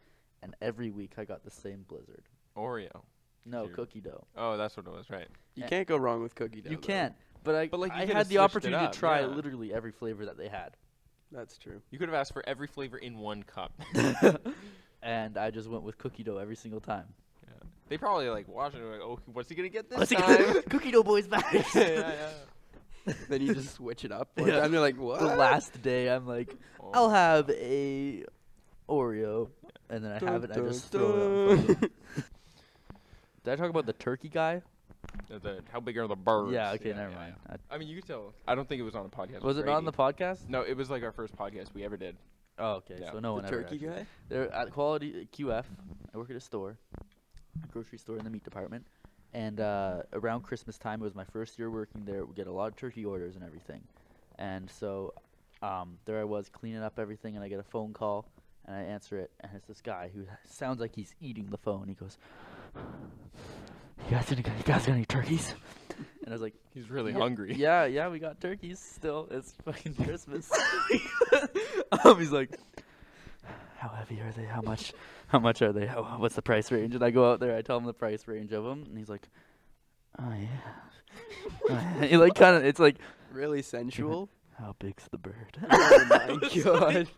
and every week I got the same blizzard. Oreo. No, Dude. cookie dough. Oh, that's what it was, right? You Eh. can't go wrong with cookie dough. You though. can't. But I But, like, you I coulda had the switched it opportunity up, to try yeah. literally every flavor that they had. That's true. You could have asked for every flavor in one cup. And I just went with cookie dough every single time. Yeah. They probably like watch it and like, oh, what's he gonna get this What's it time? gonna- cookie dough boys back. yeah. Then you just switch it up. One Yeah. time you're like, what? The last day, I'm like, Oh. I'll have a Oreo, and then I have it, and I just throw it out in front of them. Did I talk about the turkey guy? How big are the birds? Yeah, okay, never mind. I mean, you could tell. I don't think it was on a podcast. Was with it on the Grady. podcast? No, it was like our first podcast we ever did. Oh, okay, Yeah. so no one The ever turkey actually- guy? They're at Quality QF. I work at a store, a grocery store in the meat department. And around Christmas time, it was my first year working there. We get a lot of turkey orders and everything. And so there I was cleaning up everything, and I get a phone call, and I answer it, and it's this guy who sounds like he's eating the phone. He goes, you guys got any turkeys? And I was like, He's really "Yeah, hungry. Yeah, we got turkeys still. It's fucking Christmas. He's like, how heavy are they? How much are they? What's the price range? And I go out there, I tell him the price range of them, and he's like, oh yeah. He like kind of, it's like, Really sensual? how big's the bird? Oh my god.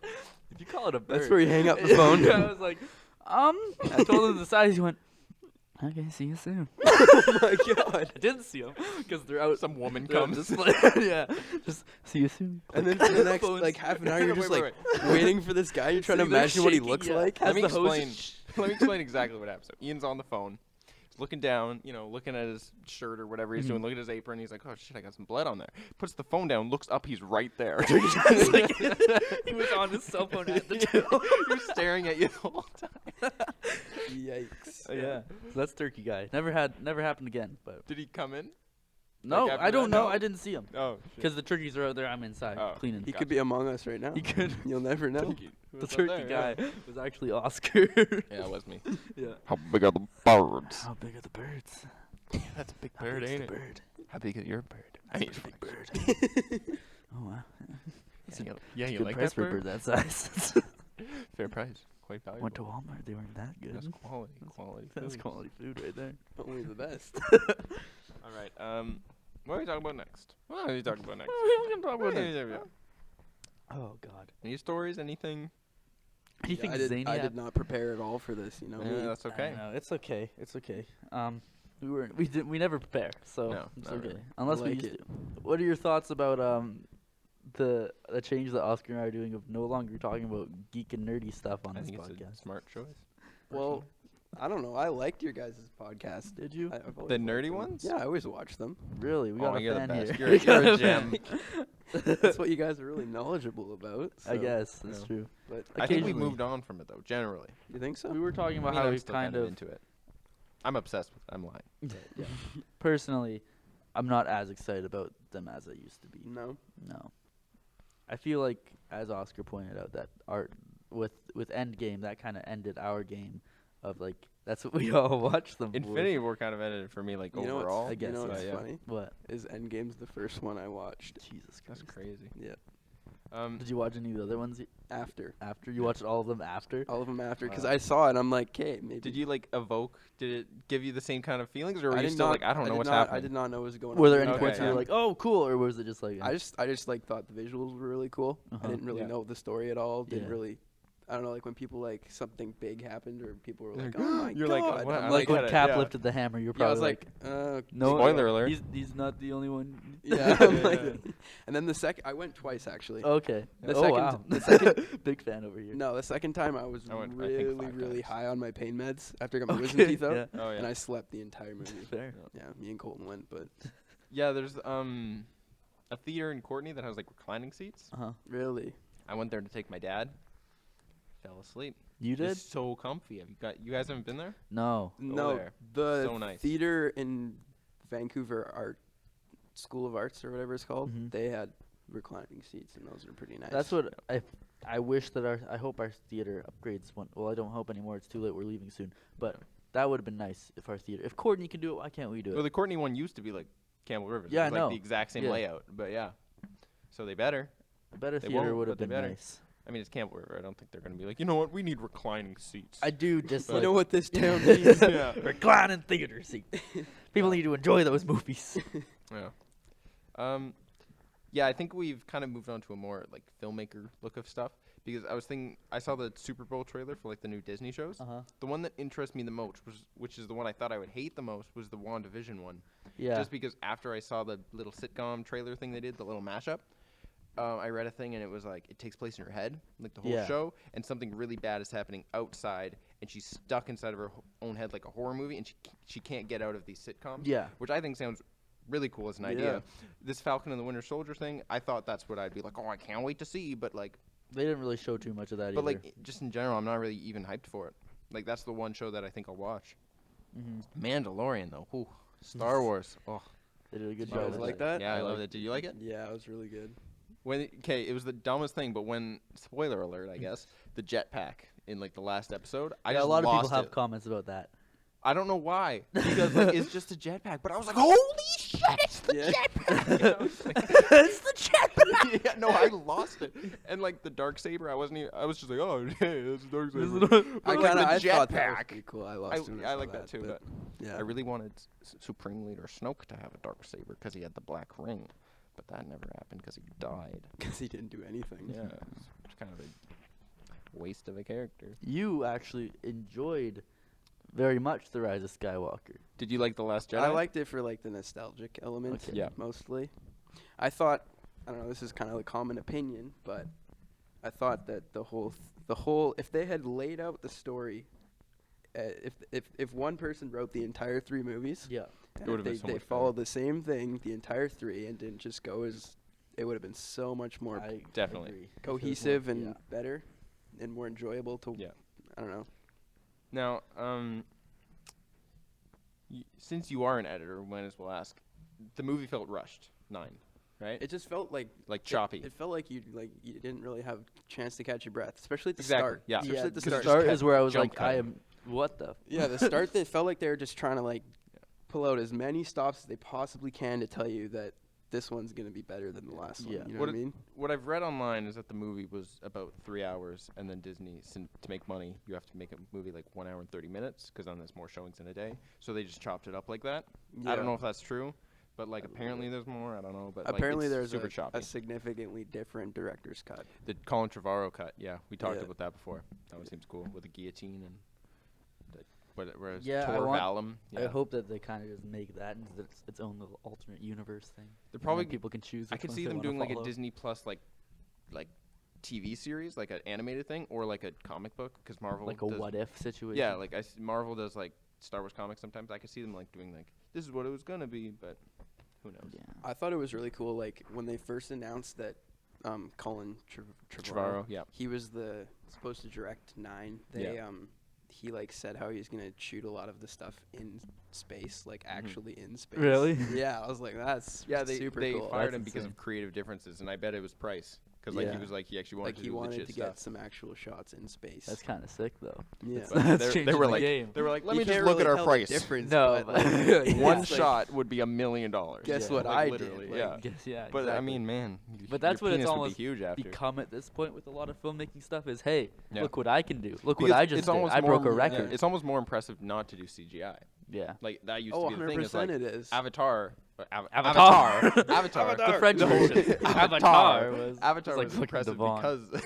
If you call it a bird. That's where you hang up the phone. I was like, I told him the size. He went, okay, see you soon. Oh my god. I didn't see him because they're out. Some woman they're out comes. just like, yeah, just see you soon. And then for the next Phone's- like half an hour, you're just Wait, like waiting for this guy. You're trying to Sitting there imagine what he shaking, looks yeah. like. As Let me the hose explain. is- Let me explain exactly what happened. So Ian's on the phone. He's looking down, looking at his shirt or whatever he's Mhm. doing. Look at his apron. He's like, oh shit, I got some blood on there. Puts the phone down, looks up. He's right there. It's like- he was on his cell phone at the time. He was staring at you the whole time. Yikes. Yeah, so that's turkey guy. Never happened again. But Did he come in? no, after I don't that? know. No? I didn't see him Oh, shit. because the turkeys are out there. I'm inside Oh. cleaning. He could be among us right now. He could. You'll never know. Who The was up turkey there? guy was actually Oscar. Yeah, it was me. Yeah. How big are the birds? How big are the birds? That's a big How bird, big's ain't the it? bird? How big is your bird? I That's need a a big bird. Oh wow. Yeah, you Good like price that for a bird? bird that size. Fair price. Quite valuable. Went to Walmart. They weren't that good. That's quality. Quality. That's food. quality food right there. Only the best. All right. What are we talking about next? What are we talking about next? We're gonna talk about Yeah, next. yeah. Oh God. Any stories? Anything? Anything I did, zany? I hap- did not prepare at all for this. You know. Yeah, me. that's okay. No, it's okay. It's okay. We never prepare, so No, it's not okay. really. Unless we Like used it. to. What are your thoughts about the change that Oscar and I are doing of no longer talking about geek and nerdy stuff on I this think it's a podcast? smart choice. Well, I don't know. I liked your guys' podcast. Did you? I've always The liked nerdy them. ones? Yeah, I always watch them. Really? We Oh, got a you're the fan best. here. You're a gem. That's what you guys are really knowledgeable about. I so- guess that's Yeah. true. But I think we Occasionally. moved on from it though. Generally, you think so? We were talking about I mean, how I'm we've still kind of into it. I'm obsessed with. I'm lying. yeah. Personally, I'm not as excited about them as I used to be. No. No. I feel like, as Oscar pointed out, that art with Endgame, that kind of ended our game of like that's what we all watched them Infinity War kind of ended it for me, like You know what's- overall. I guess, you know what's yeah. funny? for. What? Is Endgame's the first one I watched. Jesus That's Christ. crazy. Yeah. Did you watch any of the other ones After. after? You watched all of them after? All of them after, because Wow. I saw it. I'm like, okay, maybe. Did you like evoke? Did it give you the same kind of feelings, or were I you did still not, like, I don't know did what's not, happening? I did not know what was going on. Were there any Okay, points where you yeah. were like, oh, cool, or was it just like? I just like thought the visuals were really cool. Uh-huh. I didn't really Yeah. know the story at all. Didn't Yeah. really. I don't know, like when people like something big happened or people were like, Like, "Oh my you're like, god!" what? I'm I like when get it, Cap yeah. lifted the hammer, you're yeah, I was probably like, no. Spoiler alert. He's not the only one. yeah. Yeah, I'm yeah, like, yeah. and then the second, I went twice actually. Okay. The Oh second- wow. the second- Big fan over here. No, the second time I was I went, I think, really, 5 really times. high on my pain meds after I got my wisdom Okay, teeth out, yeah. Oh yeah. and I slept the entire movie. Fair. Yeah, me and Colton went, but Yeah, there's a theater in Courtney that has like reclining seats. Uh huh. really, I went there to take my dad. Fell asleep. You did? It's so comfy. You guys haven't been there? No. no, there. the So nice. theater in Vancouver Art School of Arts or whatever it's called, Mhm. they had reclining seats, and those are pretty nice. That's what I wish that I hope our theater upgrades one. Well, I don't hope anymore. It's too late. We're leaving soon. But that would have been nice if our theater. If Courtney can do it, why can't we do Well, it? the Courtney one used to be like Campbell Rivers. Yeah, it was I know. like the exact same Yeah. layout. But yeah. So they better. A better they theater won't, would have but they been better. nice. I mean, it's Campbell River. I don't think they're gonna be like, you know what? We need reclining seats. I do just You You like know what this town needs? Yeah. reclining theater seat. People need to enjoy those movies. Yeah. Yeah, I think we've kind of moved on to a more like filmmaker look of stuff because I saw the Super Bowl trailer for like the new Disney shows. Uh-huh. The one that interests me the most which is the one I thought I would hate the most, was the WandaVision one. Yeah. Just because after I saw the little sitcom trailer thing they did, the little mashup, I read a thing and it was like it takes place in her head, like the whole Yeah. show, and something really bad is happening outside, and she's stuck inside of her own head like a horror movie, and she can't get out of these sitcoms. Yeah. Which I think sounds really cool as an idea. This Falcon and the Winter Soldier thing, I thought that's what I'd be like, oh, I can't wait to see, but like, They didn't really show too much of that but either. like just in general, I'm not really even hyped for it. Like that's the one show that I think I'll watch. Mm-hmm. Mandalorian though, whew. Star Wars, oh They did a good You job. guys with like that? yeah, I I loved like- it. Did you like it? Yeah, it was really good. It was the dumbest thing, but when spoiler alert, I guess the jetpack in like the last episode, I Yeah, just a lot of people lost have it. comments about that. I don't know why, because like, it's just a jetpack. But I was like, holy shit, it's the Yeah. jetpack! You know, it's like- It's the jetpack. yeah, no, I lost it. And like the dark saber, I was just like, oh, hey, it's dark saber. This is- But, like, the I thought that was jetpack. pretty cool. I lost it when I saw like that too, but yeah, I really wanted Supreme Leader Snoke to have a dark saber because he had the black ring, but that never happened because he died. because he didn't do anything. Yeah, it's kind of a waste of a character. You actually enjoyed very much The Rise of Skywalker. Did you like The Last Jedi? I liked it for like the nostalgic element. Okay. Yeah. Mostly. I thought, I don't know, this is kind of a common opinion, but I thought that the whole if they had laid out the story, if one person wrote the entire 3 movies, Yeah. and It would've if been so they much followed the same thing the entire 3 and didn't just go as, it would have been so much more I Definitely. agree. If it was cohesive more- and yeah. better and more enjoyable to. Yeah. I don't know. Now, since you are an editor, we might as well ask. The movie felt rushed. 9, right? It just felt like choppy. It felt like you didn't really have a chance to catch your breath, especially at the Exactly, start. yeah. Especially Yeah, at the the start. start kept is where I was jump like, I cutting. am. What the? Yeah, the start. They felt like they were just trying to like pull out as many stops as they possibly can to tell you that this one's gonna be better than the last Yeah. one. You know What what I mean? What I've read online is that the movie was about 3 hours, and then Disney, to make money, you have to make a movie like 1 hour and 30 minutes, because then there's more showings in a day. So they just chopped it up like that. I don't know if that's true, but like apparently there's more. I don't know, but Apparently, like, there's it's super choppy. a significantly different director's cut. The Colin Trevorrow cut, yeah, we talked Yeah. about that before. That one seems cool with the guillotine and whereas Yeah, I Tor want- Valum. I Yeah. hope that they kind of just make that into its own little alternate universe thing. They're And probably then people can choose. I which could ones see they them wanna doing like a follow. Disney Plus like TV series, like an animated thing, or like a comic book, because Marvel like a does, what if situation. Yeah, like Marvel does like Star Wars comics sometimes. I could see them like doing like this is what it was gonna be, but who knows? Yeah. I thought it was really cool. Like when they first announced that Colin Trevorrow, Trevorrow, yeah. he was supposed to direct 9. They Yeah. he like said how he's gonna shoot a lot of the stuff in space, like actually in space. Really? Yeah, I was like, that's Yeah, they super they cool. fired That's him because insane. of creative differences, and I bet it was price. because like Yeah. he was like he actually wanted Like to he do wanted legit to stuff. get some actual shots in space. That's kind of sick, though. yeah. But That's they changing were the like, game. they were like, let You me just can't look really at our tell the price. difference, No, but, like, yeah, One it's like- shot would be $1 million. Guess Yeah. what Like, I literally, did? yeah. Like, Yeah, But I exactly. mean, man, But that's your what it's penis would almost be huge after. become at this point with a lot of filmmaking stuff is, hey, Yeah. look what I can do. Look Because what I just it's did. almost I broke a more- record. Yeah, it's almost more impressive not to do CGI. Yeah. Like that used oh, to be the thing. Is 100% like it is. Avatar. Avatar. Avatar. The French No. version. Avatar was Avatar like was fucking impressive Devon. because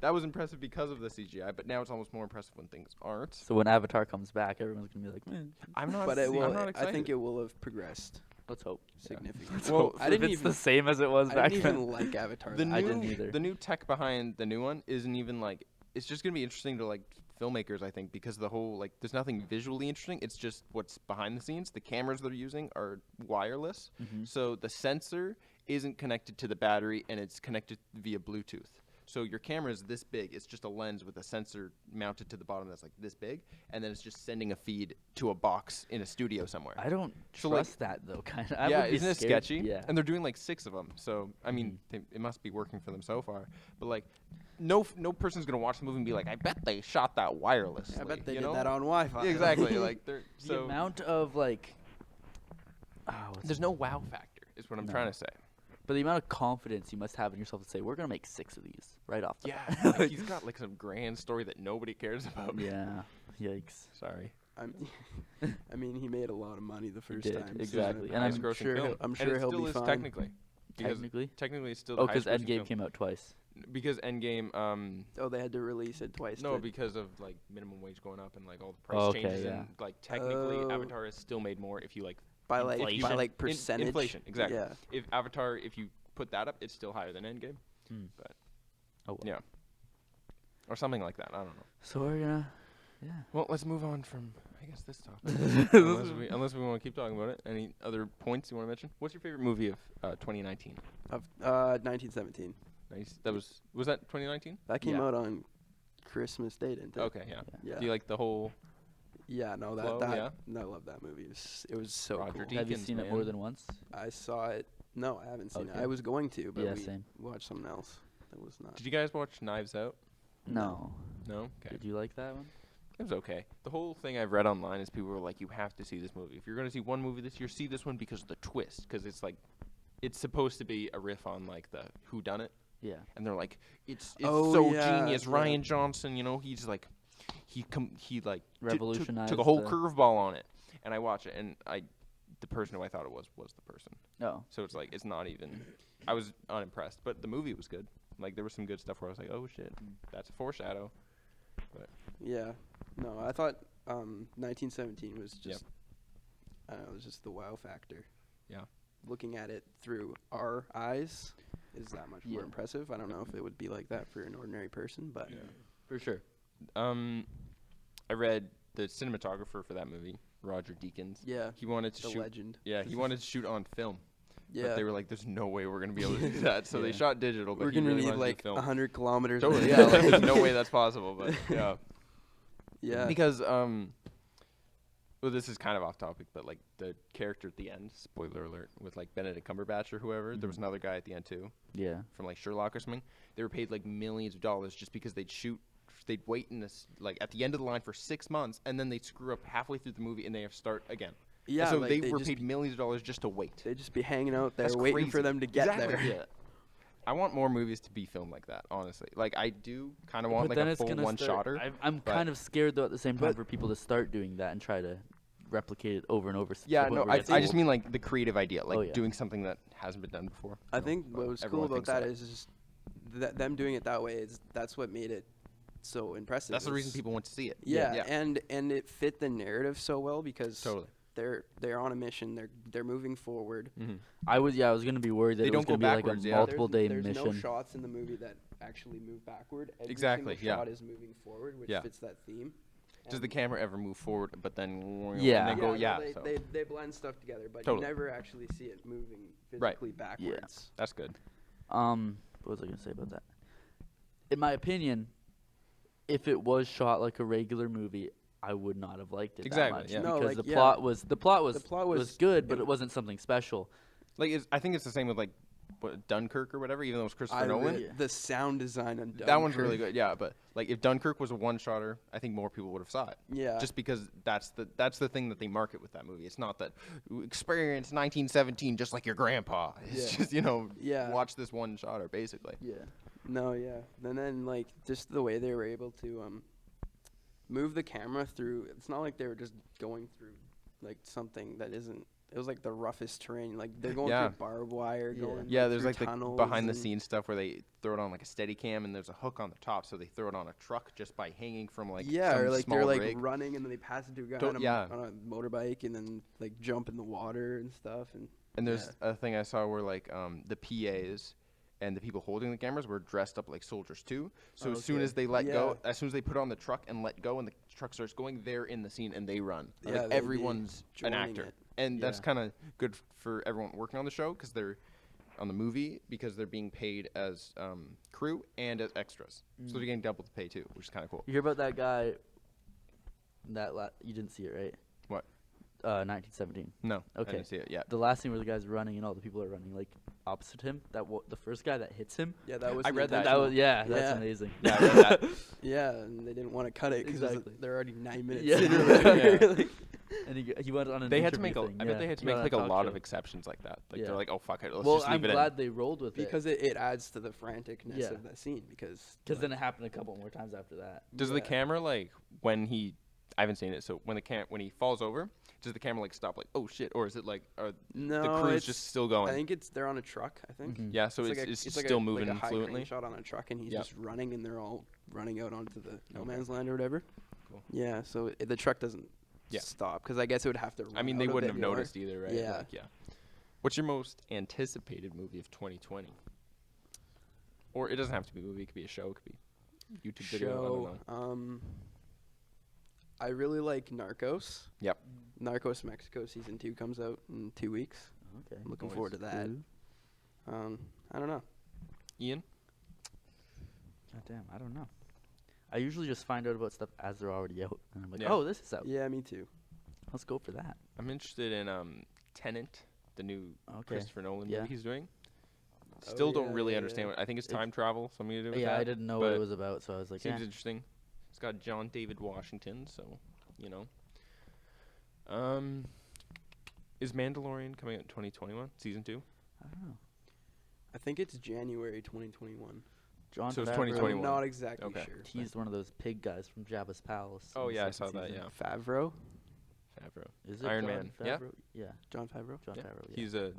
that was impressive because of the CGI, but now it's almost more impressive when things aren't. So when Avatar comes back, everyone's gonna be like, I'm not. But it I'm will. not I excited. think it will have progressed let's hope. significantly. Well, I if didn't it's even. the same as it was I back didn't then. even like Avatar. the that I new, much. didn't either. The new tech behind the new one isn't even like. It's just gonna be interesting to like filmmakers, I think, because the whole like there's nothing visually interesting. It's just what's behind the scenes. The cameras they're using are wireless, Mhm. so the sensor isn't connected to the battery and it's connected via Bluetooth. So your camera is this big. It's just a lens with a sensor mounted to the bottom that's like this big, and then it's just sending a feed to a box in a studio somewhere. I don't So, like- trust that though. Kind of. Yeah, isn't it sketchy? Yeah. And they're doing like 6 of them. So I mean, it must be working for them so far. But like, no person's gonna watch the movie and be like, I bet they shot that wirelessly. I bet they you did know? that on Wi-Fi. Yeah, exactly. Like they're The so amount of like, there's no wow factor. Is what I'm No. trying to say. but the amount of confidence you must have in yourself to say, we're gonna make 6 of these right off the Yeah, bat. like, he's got like some grand story that nobody cares about. Yeah. Yikes. Sorry. I mean, he made a lot of money the first did, time. so exactly. And Highest I'm grossing sure film. he'll- I'm And sure it he'll still be is fine. technically. Because Technically. technically it's still Oh, the highest because grossing Endgame film. came out twice. Because Endgame Oh, they had to release it twice. no, to- because of like minimum wage going up and like all the price Oh, okay, changes yeah. and like technically Oh. Avatar has still made more if you like by inflation. like percentage. inflation, exactly. Yeah. if Avatar if you put that up it's still higher than Endgame. Hmm. But Oh, well. yeah. Or something like that. I don't know. So we're gonna, yeah. Well, let's move on from I guess this topic. unless we want to keep talking about it. Any other points you want to mention? What's your favorite movie of 2019? Of 1917. Nice. That was that 2019? That came Yeah. out on Christmas Day, didn't it? Okay, yeah. Yeah. Do you like the whole Yeah. No, Flow, that yeah? no, I love that movie. It was so Roger cool. Have you Deakins, seen it more man. than once? I saw it. No, I haven't seen it. Okay. I was going to, but Yeah, we same. watched something else. That was not. Did you guys watch Knives Out? No. No? Okay. Did you like that one? It was okay. The whole thing I've read online is people were like, you have to see this movie. If you're going to see one movie this year, see this one because of the twist. Because it's like, it's supposed to be a riff on like the whodunit. Yeah. And they're like, it's Oh, so yeah, genius. yeah. Ryan Johnson, he's like, he like Revolutionized took a whole the- curveball on it. And I watch it, and the person who I thought it was the person. No. So it's like, it's not even, I was unimpressed. But the movie was good. Like, there was some good stuff where I was like, oh shit, that's a foreshadow. Yeah. No, I thought 1917 was just. I don't know. It was just the wow factor. Yeah. Looking at it through our eyes is that much more Yeah. impressive. I don't know if it would be like that for an ordinary person, but For sure. I read the cinematographer for that movie, Roger Deakins. yeah, He wanted to the shoot. legend. Yeah, he wanted to shoot on film. But Yeah, they were like, "There's no way we're gonna be able to do that." So they Yeah. shot digital, but we're he gonna really need wanted like to do film. 100 kilometers. Totally, an yeah. hour. Like, there's no way that's possible, but yeah. Yeah. Because well, this is kind of off topic, but like the character at the end, spoiler alert, with like Benedict Cumberbatch or whoever, there was Mhm. another guy at the end too, Yeah. from like Sherlock or something. They were paid like millions of dollars just because they'd wait in this like at the end of the line for 6 months, and then they'd screw up halfway through the movie and they have to start again. Yeah, And so like, they were just paid millions of dollars just to wait. They'd just be hanging out there That's waiting for crazy. them to get Exactly, there. yeah. I want more movies to be filmed like that, honestly. Like I do kind of want But like then a it's full gonna one-shotter. I'm but- kind of scared though at the same time But- for people to start doing that and try to replicate it over and over. Yeah, no, I just just mean like the creative idea, like Oh, yeah. doing something that hasn't been done before. I you know, think but what was cool everyone about thinks that is just that them doing it that way is that's what made it so impressive. that's the reason is- people want to see it. Yeah, yeah. and it fit the narrative so well because Totally. they're on a mission. They're moving forward. Mm-hmm. I was gonna be worried that They it was don't gonna go be like backwards, a yeah. multiple day there's mission. no shots in the movie that actually move backward. Every Exactly, single yeah. shot is moving forward, which Yeah. fits that theme. Does the camera ever move forward, but then Yeah. and then go, no, so they blend stuff together, but Totally. you never actually see it moving Right. physically backwards. that's good. What was I gonna say about that? In my opinion, if it was shot like a regular movie, I would not have liked it Exactly, that much yeah. No, because like, the yeah. plot was The plot was was good, but it- it wasn't something special. Like I think it's the same with like Dunkirk or whatever, even though it was Christopher Nolan. The sound design on Dunkirk. That one's really good, yeah. But like, if Dunkirk was a one-shotter, I think more people would have saw it. Yeah. Just because that's the thing that they market with that movie. It's not that experience 1917 just like your grandpa. It's just watch this one-shotter basically. Yeah. No, yeah. And then like just the way they were able to move the camera through. It's not like they were just going through like something that isn't. It was like the roughest terrain. Like they're going through barbed wire. Going there's like the tunnels behind-the-scenes stuff where they throw it on like a steady cam and there's a hook on the top, so they throw it on a truck just by hanging from like or like small they're like rig. running and then they pass it to a guy on a motorbike and then like jump in the water and stuff. And there's a thing I saw where like the PAs and the people holding the cameras were dressed up like soldiers too. So as soon as they let go, as soon as they put on the truck and let go and the truck starts going, they're in the scene and they run. Yeah, like everyone's an actor. And that's kind of good for everyone working on the show because they're on the movie because they're being paid as crew and as extras. So they're getting double the pay too, which is kind of cool. You hear about that guy? You didn't see it, right? What? 1917. No. Okay. I didn't see it yet. The last scene where the guy's running and all the people are running like opposite him. The first guy that hits him. Yeah, that was. I read that. That's amazing. Yeah, I read that. Yeah, and they didn't want to cut it because they're already 9 minutes. Yeah. in. And he went on an they had to interview make. thing. I bet they had to make like a lot of exceptions like that. Like they're like, oh fuck it, let's just leave it in. I'm glad they rolled with it because it adds to the franticness of that scene because then it happened a couple more times after that. Does the camera like when he? I haven't seen it. So when he falls over, does the camera like stop like oh shit, or is it like the crew's just still going? I think they're on a truck. I think. Mm-hmm. Yeah, so it's still moving like a fluently. Shot on a truck and he's just running and they're all running out onto the no man's land or whatever. Cool. Yeah, so the truck doesn't stop because I guess it would have to. I mean, they wouldn't have noticed either, right? Yeah. Like, What's your most anticipated movie of 2020? Or it doesn't have to be a movie. It could be a show. It could be YouTube video. I don't know. I really like Narcos. Yep. Narcos Mexico season 2 comes out in 2 weeks. Okay. I'm looking forward to that. I don't know. Ian? God damn, I don't know. I usually just find out about stuff as they're already out. And I'm like, oh, this is out. Yeah, me too. Let's go for that. I'm interested in Tenet, the new Christopher Nolan movie he's doing. Still don't really understand what. I think it's time travel, something to do with that. Yeah, I didn't know what it was about, so I was like, seems interesting. It's got John David Washington, so, Is Mandalorian coming out in 2021, season 2? I don't know. I think it's January 2021. John so it's Favreau 2021. I'm not exactly sure. He's one of those pig guys from Jabba's palace. Oh, yeah, I saw that, Favreau? Is it Iron John Man. Favreau? Yeah. John Favreau? John Favreau, yeah. He's a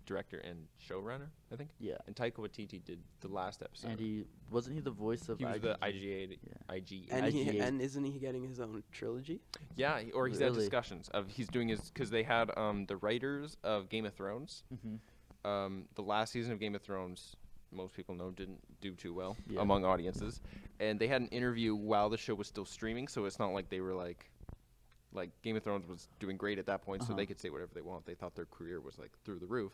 director and showrunner, I think. Yeah. And Taika Waititi did the last episode. And wasn't he the voice of He was the IG? And isn't he getting his own trilogy? Yeah, or he's had discussions of he's doing his because they had the writers of Game of Thrones. Mm-hmm. The last season of Game of Thrones, most people know, didn't do too well among audiences, and they had an interview while the show was still streaming, so it's not like they were like Game of Thrones was doing great at that point, so they could say whatever they want. They thought their career was like through the roof,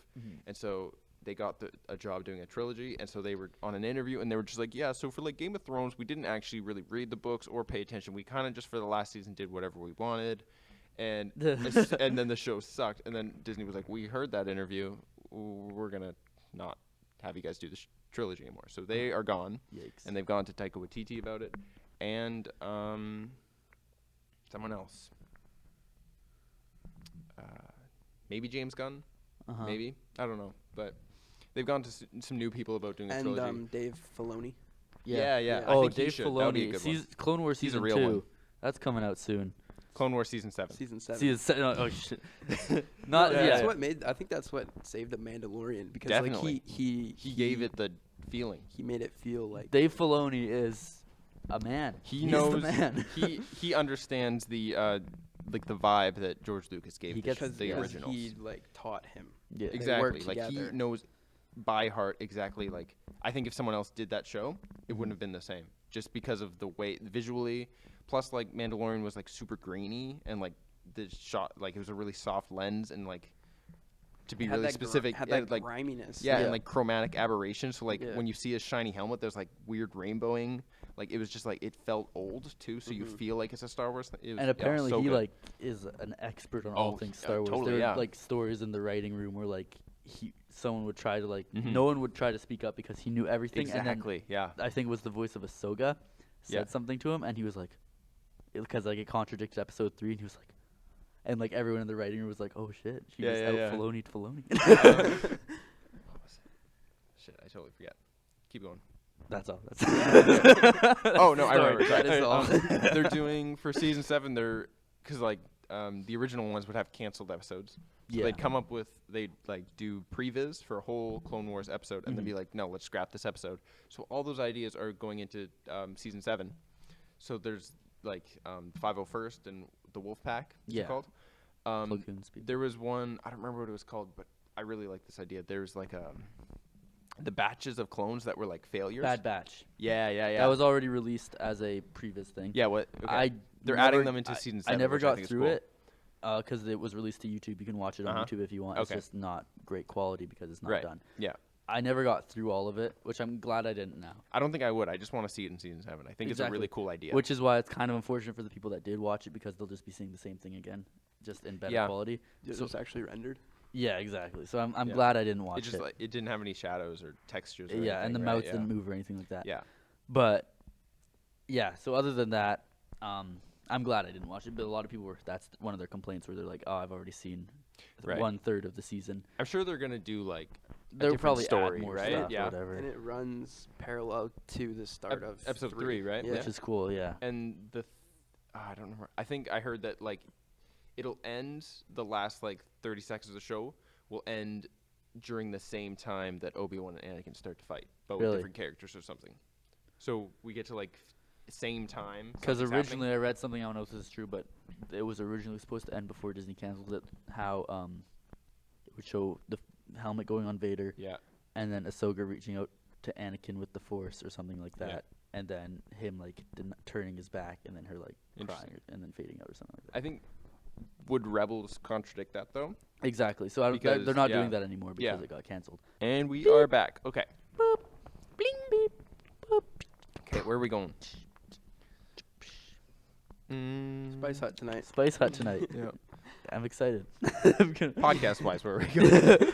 and so they got a job doing a trilogy, and so they were on an interview, and they were just like, yeah, so for like Game of Thrones, we didn't actually really read the books or pay attention. We kind of just for the last season did whatever we wanted, and and then the show sucked, and then Disney was like, we heard that interview, we're gonna not have you guys do the trilogy anymore. So they are gone. Yikes. And they've gone to Taika Waititi about it, and someone else. Maybe James Gunn. Maybe. I don't know. But they've gone to some new people about doing a trilogy. And Dave Filoni. Yeah. Oh, I think Dave Filoni. That would be a good one. Clone Wars season 2. One. That's coming out soon. Clone Wars season 7. Season 7. Oh shit. Not That's what made. I think that's what saved the Mandalorian because definitely. like he gave it the feeling. He made it feel like Dave Filoni is a man. He's knows the man. he understands the like the vibe that George Lucas gave the originals. He like taught him. Yeah, exactly. Like he knows by heart exactly. Like I think if someone else did that show, it wouldn't have been the same, just because of the way visually. Plus, like Mandalorian was like super grainy and like the shot, like it was a really soft lens and like to be really specific, had that like griminess. Yeah, and like chromatic aberration. So like when you see a shiny helmet, there's like weird rainbowing. Like it was just like it felt old too, so you feel like it's a Star Wars. And apparently he like is an expert on all things Star Wars. Totally, there are like stories in the writing room where like someone would try to like Mhm. no one would try to speak up because he knew everything. Exactly. Yeah. And then I think it was the voice of Ahsoka said Yeah. something to him, and he was like, because like it contradicted episode 3, and he was like, and like everyone in the writing room was like, oh shit, she Yeah, just yeah, out yeah. Filoni. Shit, I totally forget. Keep going. That's all. That's Oh no, I remember. That is all. They're doing for season 7. They're because like the original ones would have canceled episodes. So Yeah. they'd come up with they'd like do previs for a whole Clone Wars episode, and then be like, no, let's scrap this episode. So all those ideas are going into season 7. So there's like 501st and the Wolf Pack. What's Yeah. it called? Platoon speed. There was one. I don't remember what it was called, but I really like this idea. There's like the batches of clones that were like failures. Bad Batch. Yeah. That was already released as a previous thing. Yeah. What? Okay. They're never- adding them into season 7. I never which got think is through cool. it because it was released to YouTube. You can watch it on Uh-huh. YouTube if you want. Okay. It's just not great quality because it's not Right. done. Yeah. I never got through all of it, which I'm glad I didn't now. I don't think I would. I just want to see it in season 7. I think it's a Exactly. really cool idea. Which is why it's kind of unfortunate for the people that did watch it because they'll just be seeing the same thing again, just in better Yeah. quality. It So- was actually rendered. Yeah, exactly. So I'm Yeah. glad I didn't watch it just like it didn't have any shadows or textures. Or yeah, and the anything, mouths right? didn't move or anything like that. Yeah. But yeah, so other than that, I'm glad I didn't watch it. But a lot of people were. That's one of their complaints where they're like, "Oh, I've already seen Right. 1/3 of the season." I'm sure they're gonna do like They'll different probably story, add more right? stuff Yeah. or whatever, And it runs parallel to the start of episode 3, right? Yeah. which is cool. Yeah. And I don't remember. I think I heard that like it'll end the last like 30 seconds of the show will end during the same time that Obi-Wan and Anakin start to fight, but with Really? different characters or something. So we get to like same time. Because something's originally happening. I read something. I don't know if this is true, but it was originally supposed to end before Disney canceled it. How it would show the helmet going on Vader, Yeah. and then Ahsoka reaching out to Anakin with the Force or something like Yeah. that, and then him like turning his back, and then her like Interesting. crying and then fading out or something like that. I think would Rebels contradict that though? Exactly. So Because, they're not yeah. doing that anymore because Yeah. it got canceled. And we are back. Okay. Boop, bling, beep, boop. Okay, where are we going? Spice Hut tonight. Spice Hut tonight. Yeah. I'm excited. I'm gonna- Podcast wise, where are we going?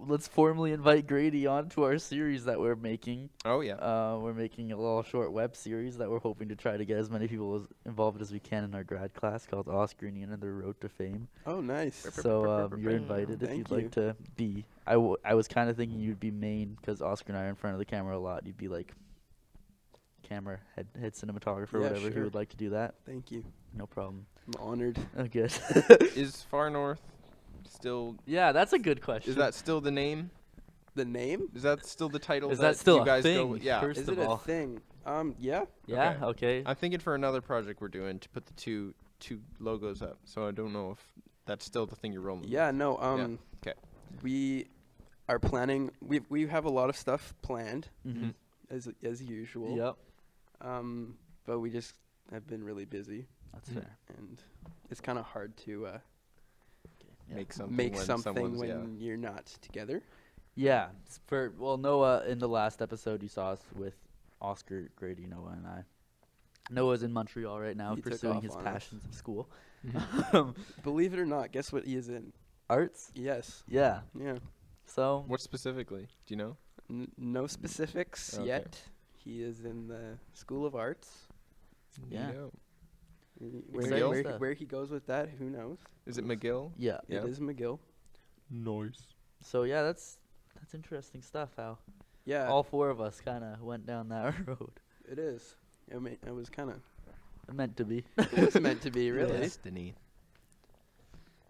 Let's formally invite Grady onto our series that we're making. Oh yeah. We're making a little short web series that we're hoping to try to get as many people involved as we can in our grad class called Oscar and Ian and their Road to Fame. Oh, nice. So you're invited if Thank you'd like to be. I was kind of thinking you'd be main because Oscar and I are in front of the camera a lot. You'd be like camera head cinematographer, Yeah, whatever. He sure. would like to do that. Thank you. No problem. I'm honored. Oh, good. Is Far North still? Yeah, that's a good question. Is that still the name? The name? Is that still the title? Is that still you a guys thing? Go with? Yeah. First Is of it all. a thing? Yeah. Yeah. Okay. I'm thinking for another project we're doing to put the two logos up. So I don't know if that's still the thing you're rolling. Yeah. No. Okay. We are planning. We have a lot of stuff planned Mm-hmm. as usual. Yep. But we just have been really busy, That's Mhm. fair. and it's kind of hard to Yeah. Make something. make when something someone's- when you're not together. Yeah. Noah, in the last episode you saw us with Oscar, Grady, Noah, and I. Noah's in Montreal right now He took pursuing off his on us. passions of school. Mhm. Believe it or not, guess what he is in? Arts? Yes. Yeah. Yeah. So What specifically? Do you know? No specifics Okay. yet. He is in the School of Arts. Yeah. Neato. Exciting stuff. Where he goes with that, who knows? Is it McGill? yeah. Yeah. It is McGill. Nice. So yeah, that's interesting stuff. How Yeah, all four of us kind of went down that road. it is. I mean, it was kind of Meant to be. it was meant to be, really. Destiny.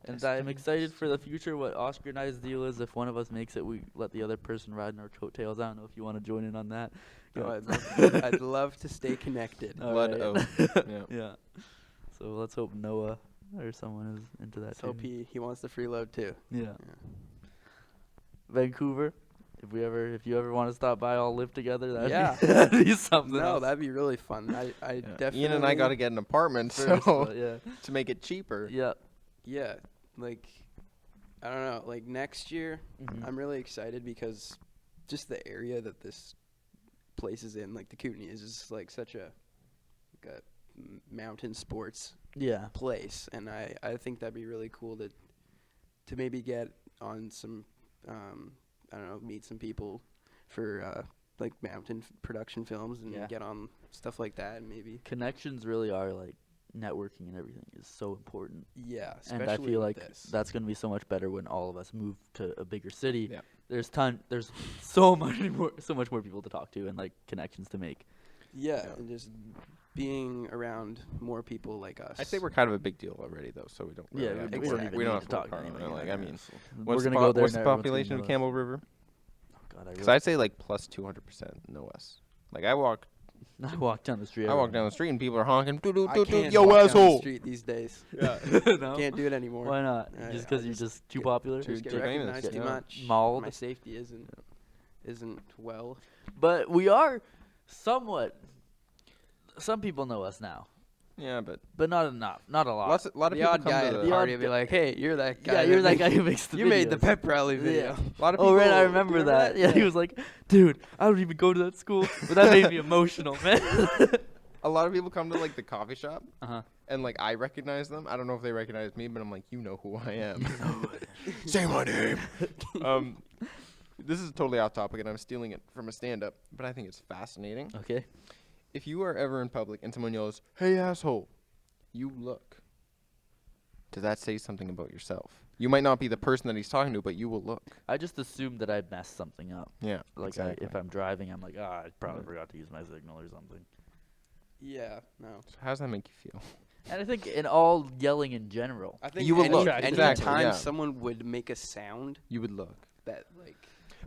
And I'm excited for the future. What Oscar and I's deal is, if one of us makes it, we let the other person ride in our coattails. I don't know if you want to join in on that. No, Go. I'd love to stay connected. All Blood right. oath. Yeah. Yeah. So let's hope Noah or someone is into that Let's hope too. he wants to freeload too. Yeah. Vancouver. If you ever want to stop by, all live together. That'd Yeah. be, that'd be something. No, else. that'd be really fun. I Yeah. definitely. Ian and I got to get an apartment, First, so but yeah. to make it cheaper. Yeah. Yeah, like I don't know. Like next year, Mhm. I'm really excited because just the area that this place is in, like the Kootenay, is just like such a mountain sports Yeah. place, and I think that'd be really cool to maybe get on some I don't know, meet some people for like mountain production films and Yeah. get on stuff like that, and maybe Connections really are like networking and everything is so important. yeah, And especially I feel with like this. that's going to be so much better when all of us move to a bigger city. Yeah. There's so much more people to talk to and like connections to make. Yeah, and just being around more people like us. I'd say we're kind of a big deal already, though, so we don't. Yeah, Really have to we worry. don't even We don't need have to to talk work to on it. anyone. Like, I mean, We're what's gonna the go there. what's the and everyone's gonna population of know us. Campbell River? Oh God, Because I'd say like plus 200% know us. Like I walk down the street. I walk down the street and people are honking, doo doo I doo doo, can't yo walk down the asshole. street these days. Yeah. No? Can't do it anymore. Why not? I- Just I because you're just just too get- popular. Just get too famous, recognized too yeah. much. Mauled. My safety isn't well. But we are somewhat. Some people know us now, Yeah, but but not enough. Not a lot. a lot of The people odd come guy to at the a The party odd will be like, "Hey, you're that guy. Yeah, you're that guy who makes the You made the videos. pep rally video." Yeah. a lot of people. Oh, right, I Do you remember remember that. that? Yeah, he Yeah. was like, dude, I don't even go to that school, but that made me emotional, man. A lot of people come to like the coffee shop Uh-huh. and like I recognize them. I don't know if they recognize me, but I'm like, you know who I am. Say my name. This is totally off topic, and I'm stealing it from a stand-up, but I think it's fascinating. Okay. If you are ever in public and someone yells, "Hey asshole," you look. Does that say something about yourself? You might not be the person that he's talking to, but you will look. I just assumed that I'd messed something up. Yeah, Like, exactly. if I'm driving, I'm like, I probably Yeah. forgot to use my signal or something. Yeah, no. So how does that make you feel? And I think in all yelling in general. I think You will look. any Exactly, time yeah. someone would make a sound You would look. that like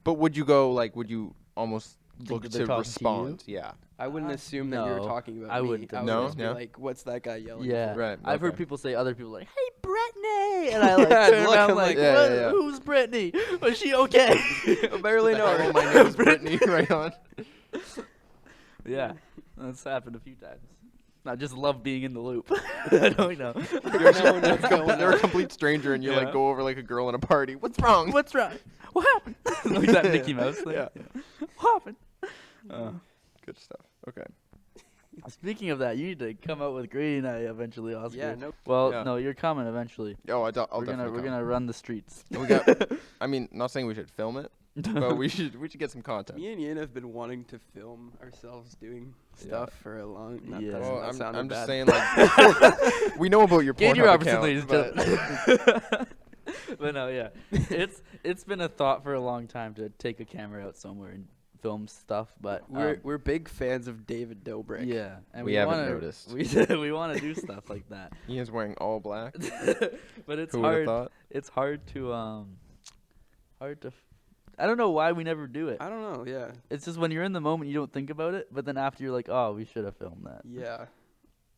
But would you go like? Would you almost Think look that they're to talking to you? respond? Yeah. I wouldn't assume that you were no, talking about I me. wouldn't I think would so. just be No? like, "What's that guy yelling?" Yeah. for?" Right. I've heard okay. people say, other people like, hey, Brittany! And I like Yeah, turn look, around I'm like, like, yeah, "What? yeah, yeah. Who's Brittany? Was she okay? I barely know Hello, her. my name is Brittany. Right on. Yeah, that's happened a few times. I just love being in the loop. I don't know. You're knowing what's going They're a on. complete stranger, and you Yeah. like go over like a girl in a party. What's wrong? What's wrong? What happened? Like that Mickey Mouse thing. Yeah. What happened? Good stuff. Okay. Speaking of that, you need to come out with Grady and I eventually, Oscar. Yeah, no. Well, Yeah. no, you're coming eventually. Oh, I'll we're definitely gonna come. run the streets. We got. I mean, not saying we should film it, but we should get some content. Me and Ian have been wanting to film ourselves doing stuff for a long. Not Yeah. that Well, that sounded I'm just bad. saying like we know about your Grady Pornhub Robertson, account, ladies and but gentlemen. But no, yeah, it's been a thought for a long time to take a camera out somewhere and film stuff, but We're big fans of David Dobrik. yeah, and We haven't wanna, noticed. We want to do stuff like that, Ian's wearing all black. but it's Who would have hard. thought? It's hard to I don't know why we never do it. I don't know. Yeah. It's just when you're in the moment, you don't think about it, but then after you're like, oh, we should have filmed that. Yeah.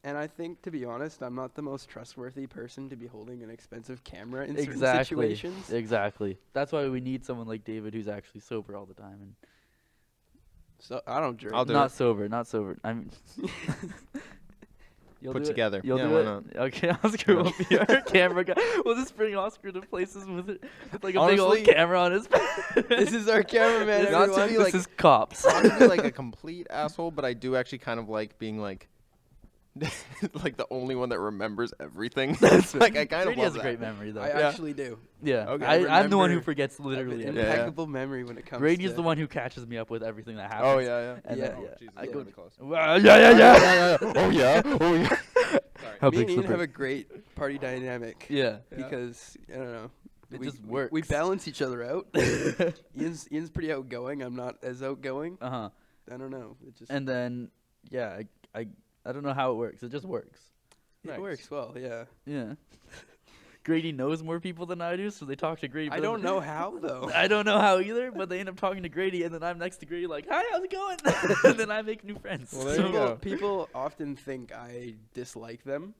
And I think, to be honest, I'm not the most trustworthy person to be holding an expensive camera in certain situations. Exactly. That's why we need someone like David who's actually sober all the time and So I don't drink. I'll do not it. sober. Not sober. I mean, you'll Put do it? together. You'll Yeah, do why it. not? Okay, Oscar will be our camera guy. We'll just bring Oscar to places with it, with like a big Honestly, old camera on his back. This is our cameraman. This, Not to everyone. be this like- is cops. Not to be like a complete asshole, but I do actually kind of like being like, like the only one that remembers everything. That's like I kind of Grady love has a that. great memory though. I Yeah. actually do. Yeah, Okay. I'm the one who remember- forgets I have literally an everything. Yeah. impeccable memory when it comes Grady's to the one who catches me up with everything that happens. Oh yeah, And Yeah. then, Oh, Jesus, I yeah, go. really close. Yeah. Oh yeah. Oh yeah. Sorry. How Me and big's Ian the have break? a great party dynamic. Yeah. Because I don't know. It we, just we- works. We balance each other out. Ian's pretty outgoing. I'm not as outgoing. Uh huh. I don't know. It just And then, yeah, I don't know how it works. It just works. it Nice. works well. Yeah. Yeah. Grady knows more people than I do, so they talk to Grady. I but don't know how though. I don't know how either, but they end up talking to Grady, and then I'm next to Grady like, hi, how's it going? And then I make new friends. Well, there you go. People often think I dislike them.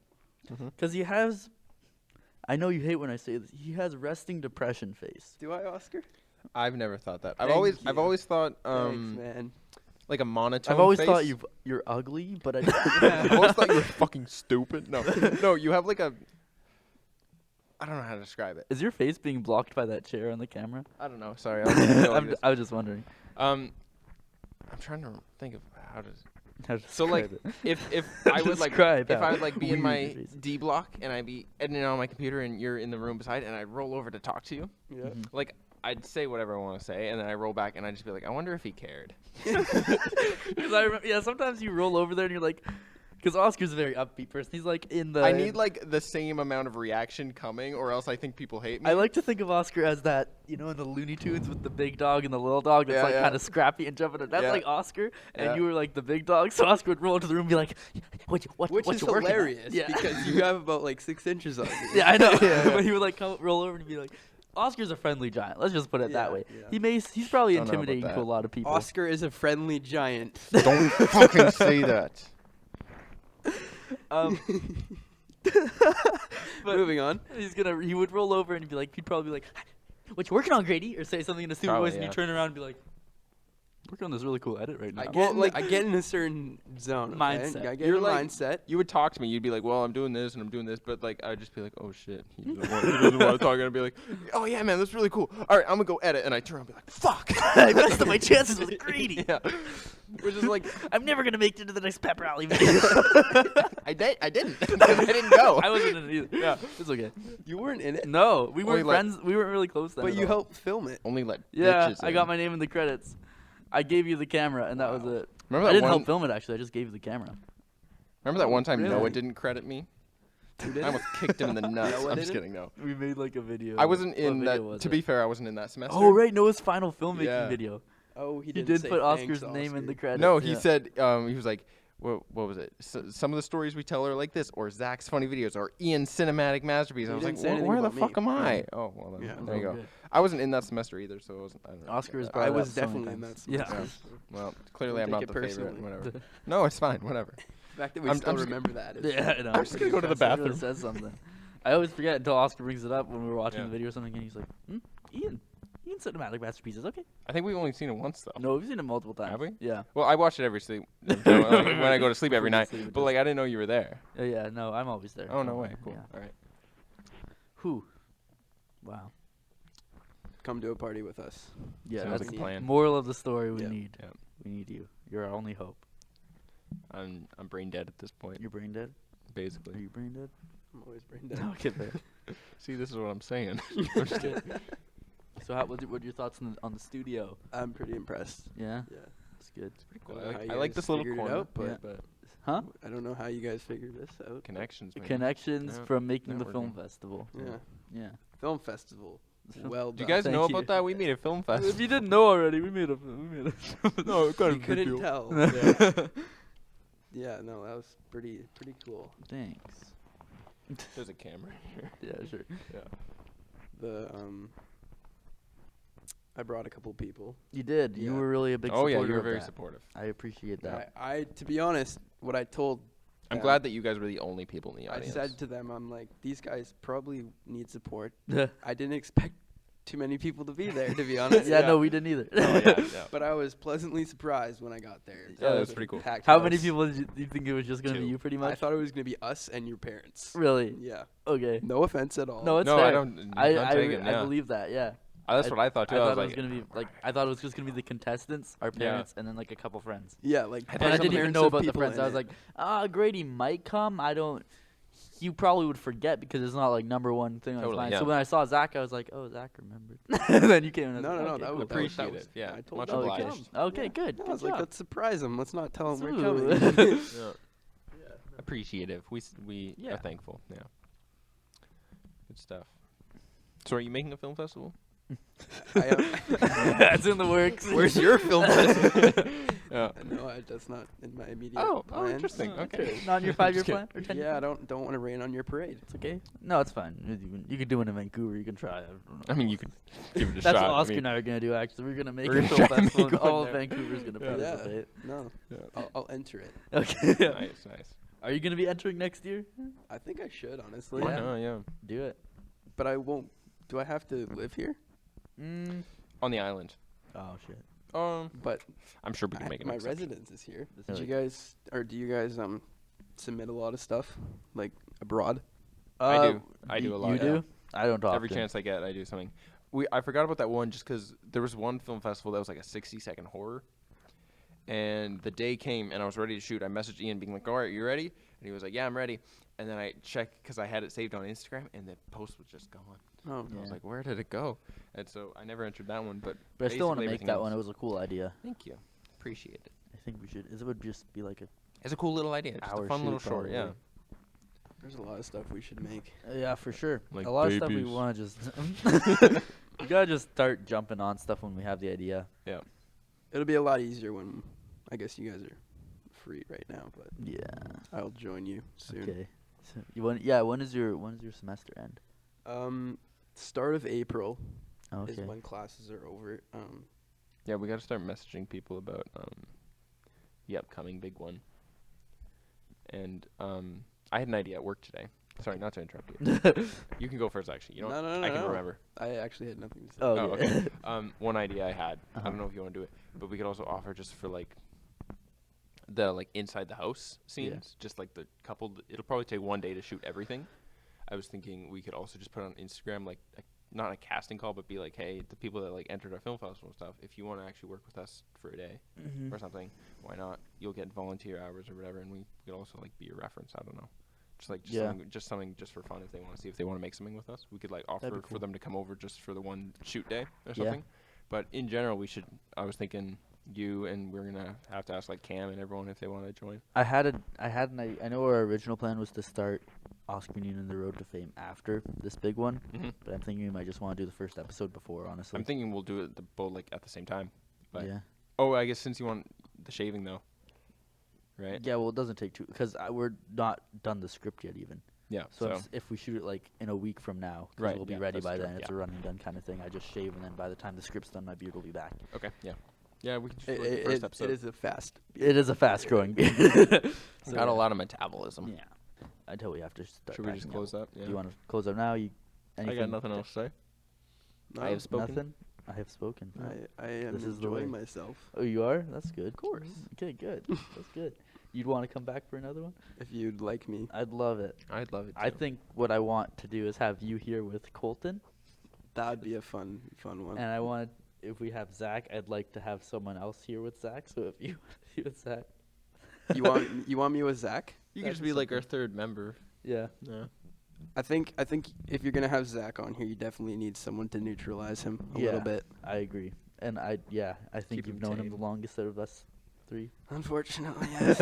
Because he has, I know you hate when I say this, he has resting depression face. Do I, Oscar? I've never thought that. I've Thank I've you. always thought Thanks, man. like a monotone. I've always face. thought you're ugly, but I've always thought you were fucking stupid. No, no, you have like a. I don't know how to describe it. Is your face being blocked by that chair on the camera? I don't know. Sorry, I was I was just wondering. I'm trying to think of how to So like, if I would like, Describe if how I would like be in weird my it is. D block and I'd be editing on my computer and you're in the room beside, and I'd roll over to talk to you, Yeah. like I'd say whatever I want to say, and then I roll back and I'd just be like, I wonder if he cared. Because I remember, yeah, sometimes you roll over there and you're like, because Oscar's a very upbeat person. He's like in the. I need like the same amount of reaction coming, or else I think people hate me. I like to think of Oscar as that, in the Looney Tunes with the big dog and the little dog that's Yeah, like yeah. kind of scrappy and jumping. That's Yeah. like Oscar, and Yeah. you were like the big dog. So Oscar would roll into the room and be like, "What Which what is you working on?" hilarious Yeah. because you have about like 6 inches on you. Yeah, I know. Yeah. But he would like roll over and be like, "Oscar's a friendly giant." Let's just put it that Yeah, way. yeah. He's probably Don't know about intimidating to that. a lot of people. Oscar is a friendly giant. Don't fucking say that. But Moving on. he would roll over and he'd probably be like, "What you working on, Grady?" Or say something in a stupid Probably, voice, and yeah. you turn around and be like, "Working on this really cool edit right now." I get in a certain zone. Okay? Mindset. I get You're in a like- mindset. You would talk to me. You'd be like, "Well, I'm doing this and I'm doing this," but like I'd just be like, "Oh shit, he doesn't want to talk." And I'd be like, "Oh yeah, man, that's really cool. All right, I'm gonna go edit." And I turn around and be like, "Fuck, I messed up my chances with Grady. yeah, which is like, I'm never gonna make it into the next pep rally video. I didn't. I didn't go. I wasn't in it either. Yeah. It's okay. You weren't in it, No, we Only weren't let- friends. We weren't really close then. but at you all. helped film it. Only let Yeah, bitches I in. got my name in the credits. I gave you the camera, and that was Wow. it. Remember I that didn't one? help film it actually. I just gave you the camera. Remember that one time Really? Noah didn't credit me? I almost kicked him in the nuts. Noah I'm just didn't? kidding. No, We made like a video. I wasn't What in video that. was To it? be fair, I wasn't in that semester. Oh right, Noah's final filmmaking Yeah. video. Oh, he He didn't did say put thanks, Oscar's name in the Oscar. credits. No, he yeah. said he was like, what was it? Some of the stories we tell are like this, or Zach's funny videos, or Ian's cinematic masterpiece. He I was didn't like, say anything where the about me. fuck am I? Oh, well, then, Yeah. there you Oh, go. good. I wasn't in that semester either, so I wasn't. I don't know. Oscar is that. brought I it was up so many definitely in that. times. Yeah. semester. Well, clearly Don't I'm take not it the favorite. personally. Whatever. No, it's fine. Whatever. The fact that we I'm still just- remember that. Is Yeah, I know. I'm just gonna go to the It really bathroom. says something. I always forget until Oscar brings it up when we were watching Yeah. the video or something, and he's like, Ian cinematic masterpieces, okay. I think we've only seen it once though. No, we've seen it multiple times. Have we? Yeah. Well, I watch it every sleep when I go to sleep every Before you night. sleep, it But does. like, I didn't know you were there. Yeah, no, I'm always there. Oh no way. Cool. Yeah. All right. Whew. Wow. come to a party with us. Yeah, Sounds that's like a plan. moral of the story. We Yeah. need. Yeah. We need you. You're our only hope. I'm brain dead at this point, You're brain dead? Are basically. you brain dead? I'm always brain dead. No, okay, fair. See, this is what I'm saying. I'm just kidding. So, what are your thoughts on the studio? I'm pretty impressed. Yeah, Yeah. that's good. I don't know how I you like guys this little figured it corner, out, but but Huh? I don't know how you guys figured this out. connections. Man. Connections Yeah. from making the Networking. film festival. Yeah. Yeah. Film festival. Well Do you done. guys Thank know you. about that? We made a film If fest. you didn't know already, we made a. No, kind You couldn't tell. Yeah. Yeah, no, that was pretty cool. Thanks. There's a camera here. Yeah, sure. The I brought a couple people. You did. You Yeah. were really a big Oh supporter yeah, you were of very that. supportive. I appreciate that. I to be honest, what I told I'm them, glad that you guys were the only people in the I audience. said to them, I'm like, these guys probably need support. Yeah, I didn't expect too many people to be there, to be honest. yeah, no, we didn't either. Oh, yeah, yeah. But I was pleasantly surprised when I got there. Yeah, It that's was a pretty cool. packed How many house. people did you think it was just gonna be Two. you, pretty I much? thought it was gonna be us and your parents. Really? Yeah. Okay. No offense at all. No, it's No, fair. I don't. I none taken, I yeah. believe that. Yeah. That's what I thought too. I I, thought was it was gonna be like I thought it was just gonna be the contestants, our Yeah. parents, and then like a couple friends. Yeah, like. I And thought I some didn't even parents know of about the people friends. in I was it. like, Grady might come. I don't. You probably would forget because it's not like number one thing on his Totally, mind. yeah. So when I saw Zach, I was like, oh, Zach remembered. And then you came in. And I was No, like, no, okay, that cool. was Appreciative, yeah. I told Much them to obliged. come. Okay, good. No, I Good was like, job. let's surprise them. Let's not tell them we're Ooh. coming. Yeah. Appreciative. We Yeah. are thankful. Yeah. Good stuff. So, are you making a film festival? That's in the works. Where's your film festival? Yeah. No, that's not in my immediate Oh, plans. interesting. Okay. Not in your 5-year Just plan or 10 Yeah, I don't want to rain on your parade. It's okay. No, it's fine. You could do it in Vancouver. You can try. I mean, you could give it a That's shot. what I Oscar mean, and I are gonna do. Actually, we're gonna make We're a gonna film try to festival, make and one all of there. Vancouver's gonna Yeah. participate. No, yeah. I'll enter it. Okay. Nice, nice. Are you gonna be entering next year? I think I should, honestly. Why Yeah. not? Yeah. Do it. But I won't. Do I have to live here? On the island. Oh shit. But I'm sure we can make an my exception. residence is here. That's Did right. you guys, or do you guys submit a lot of stuff like abroad? I do. I do a lot. You yeah. do? I don't often. Every chance I get, I do something. I forgot about that one just because there was one film festival that was like a 60-second horror, And the day came, and I was ready to shoot. I messaged Ian being like, all right, you ready? And he was like, yeah, I'm ready. And then I checked because I had it saved on Instagram, and the post was just gone. Oh, And I was Yeah. like, where did it go? And so I never entered that one. But I still want to basically make everything that one. else- It was a cool idea. Thank you. Appreciate it. I think we should. It would just be like a. It's a cool little idea. Just Hour a fun little shoot, short, yeah. probably. there's a lot of stuff we should make. Yeah, for sure. Like a lot of stuff we babies. want to just. You gotta just start jumping on stuff when we have the idea. It'll be a lot easier when, I guess you guys are free right now, but Yeah. I'll join you soon. Okay. So you want? Yeah. When does your semester end? Start of April is Okay. when classes are over. Yeah, we got to start messaging people about the upcoming big one. And I had an idea at work today. Sorry, not to interrupt you. You can go first, actually. You know, No, I can no. remember. I actually had nothing to say. Oh, Oh, okay. okay. One idea I had. I Uh-huh. don't know if you want to do it, but we could also offer just for like the like inside the house scenes, just like the couple. It'll probably take one day to shoot everything. I was thinking we could also just put on Instagram like not a casting call, but be like, hey, the people that like entered our film festival and stuff, if you want to actually work with us for a day Mhm. or something, why not? You'll get volunteer hours or whatever, and we could also like be a reference. I don't know. Yeah. Something just for fun if they want to see if they want to make something with us. We could like offer That'd be for cool. them to come over just for the one shoot day or Yeah. something. But in general, I was thinking you, and we're gonna have to ask like Cam and everyone if they want to join. I know our original plan was to start Oscar Union the Road to Fame after this big one, Mm-hmm. but I'm thinking we might just want to do the first episode before, honestly. I'm thinking we'll do it both like at the same time. But Yeah. oh, I guess since you want the shaving though, right? Yeah, well, it doesn't take because we're not done the script yet even. Yeah. So if we shoot it like in a week from now, 'cause Right, we'll be yeah, ready that's by true, then. It's a run and done kind of thing. I just shave, and then by the time the script's done, my beard will be back. okay. Yeah. Yeah, we can just It, do like, the it, first it episode. is a fast. It is a fast-growing beard. So, Got a lot of metabolism. Yeah. Until we have to start. Should we just packing up. close up? Yeah. Do you want to close up now? I got nothing else to say. No, I have spoken. Nothing. I have spoken. I am This is the way. enjoying myself. Oh, you are? That's good. Of course. Okay, good. That's good. You'd want to come back for another one? If you'd like me, I'd love it. I'd love it. I think what I want to do is have you here with Colton, that'd be a fun one. and I want, if we have Zach, I'd like to have someone else here with Zach. So if you with Zach, you want me with Zach? you that'd could just be be like our something. third member. yeah. Yeah. I think if you're gonna have Zach on here, you definitely need someone to neutralize him a Yeah. little bit. I agree, and I think Keep you've him known him tame. the longest out of us three. Unfortunately, yes.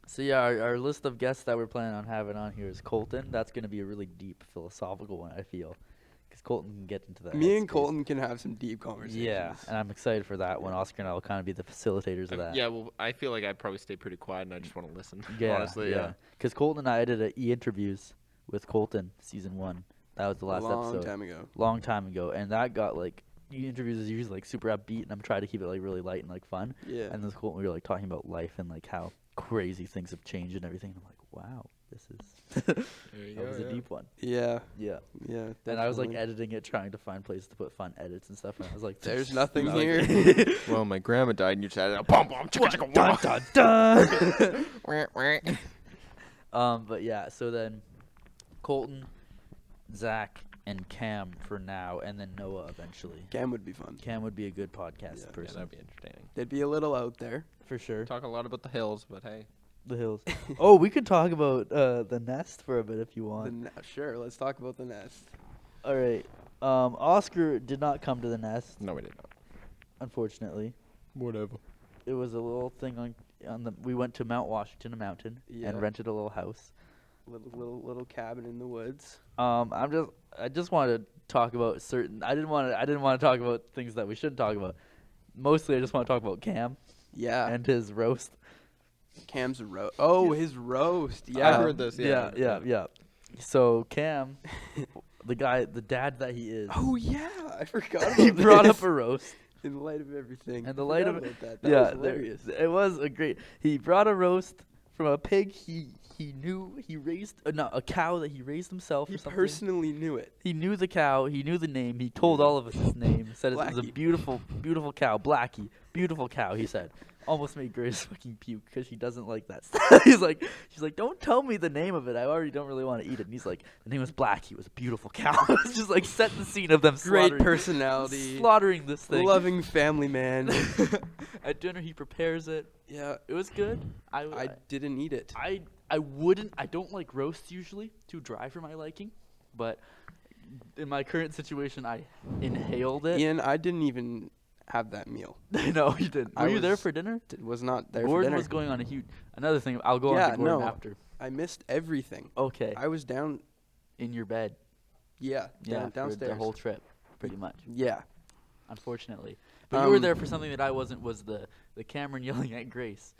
So yeah, our list of guests that we're planning on having on here is Colton. That's going to be a really deep philosophical one, I feel, because Colton can get into that. Me and headspace. Colton can have some deep conversations. Yeah, and I'm excited for that one. Oscar and I will kind of be the facilitators of that. Yeah, well, I feel like I'd probably stay pretty quiet and I just want to listen. Yeah, Honestly, yeah. Because Colton and I did a e-interviews with Colton, season 1. That was the last long episode. time ago. Long time ago, and that got like e-interviews is usually like super upbeat, and I'm trying to keep it like really light and like fun. Yeah. And then Colton, we were like talking about life and like how crazy things have changed and everything. And I'm like, wow, this is There you that was a deep one. Yeah. Yeah. Yeah. And I was like definitely. editing it, trying to find places to put fun edits and stuff. And I was like, There's nothing I was like, here. Well, my grandma died and you said, bum, bum, chicka, chicka, dun, wah." dun, dun. But yeah, so then Colton, Zach, and Cam for now, and then Noah eventually. Cam would be fun. Cam would be a good podcast Yeah. Yeah, person that'd be entertaining. They'd be a little out there. for sure. Talk a lot about the hills, but hey. The hills. Oh, we could talk about the nest for a bit if you want. Sure, let's talk about the nest. All right. Oscar did not come to the nest, No, we did not. unfortunately. Whatever. It was a little thing on the. We went to Mount Washington, a mountain, Yeah. and rented a little house. Little cabin in the woods. I just wanted to talk about certain. I didn't want to talk about things that we shouldn't talk about. Mostly, I just want to talk about Cam Yeah. and his roast. Cam's roast. Oh, his roast. Yeah. I heard this. Yeah. So Cam, the dad that he is, Oh yeah, I forgot about he brought up this. a roast. In the light of everything. In the I light forgot of about that. That Yeah, was hilarious. it was a great. He brought a roast from a pig he raised a cow that he raised himself He or something. personally knew it. He knew the cow. He knew the name. He told all of us his name. Said it was a Blackie. beautiful cow, Blackie. Beautiful cow. He said, almost made Grace fucking puke because she doesn't like that stuff. She's like, don't tell me the name of it. I already don't really want to eat it. And he's like, the name was Black. He was a beautiful cow. It's just like set the scene of them Great personality. slaughtering this thing. Loving family man. At dinner, he prepares it. Yeah. It was good. I didn't eat it. I don't like roast usually. Too dry for my liking. But in my current situation, I inhaled it. Ian, I didn't even have that meal. No, you didn't. Were you there for dinner? Was not there Gordon for dinner. was going on a huge... Another thing, I'll go on to Gordon after. I missed everything. Okay. I was down... In your bed. Yeah, downstairs. For the whole trip, pretty much. Yeah. Unfortunately. But you were there for something that I wasn't, was the Cameron yelling at Grace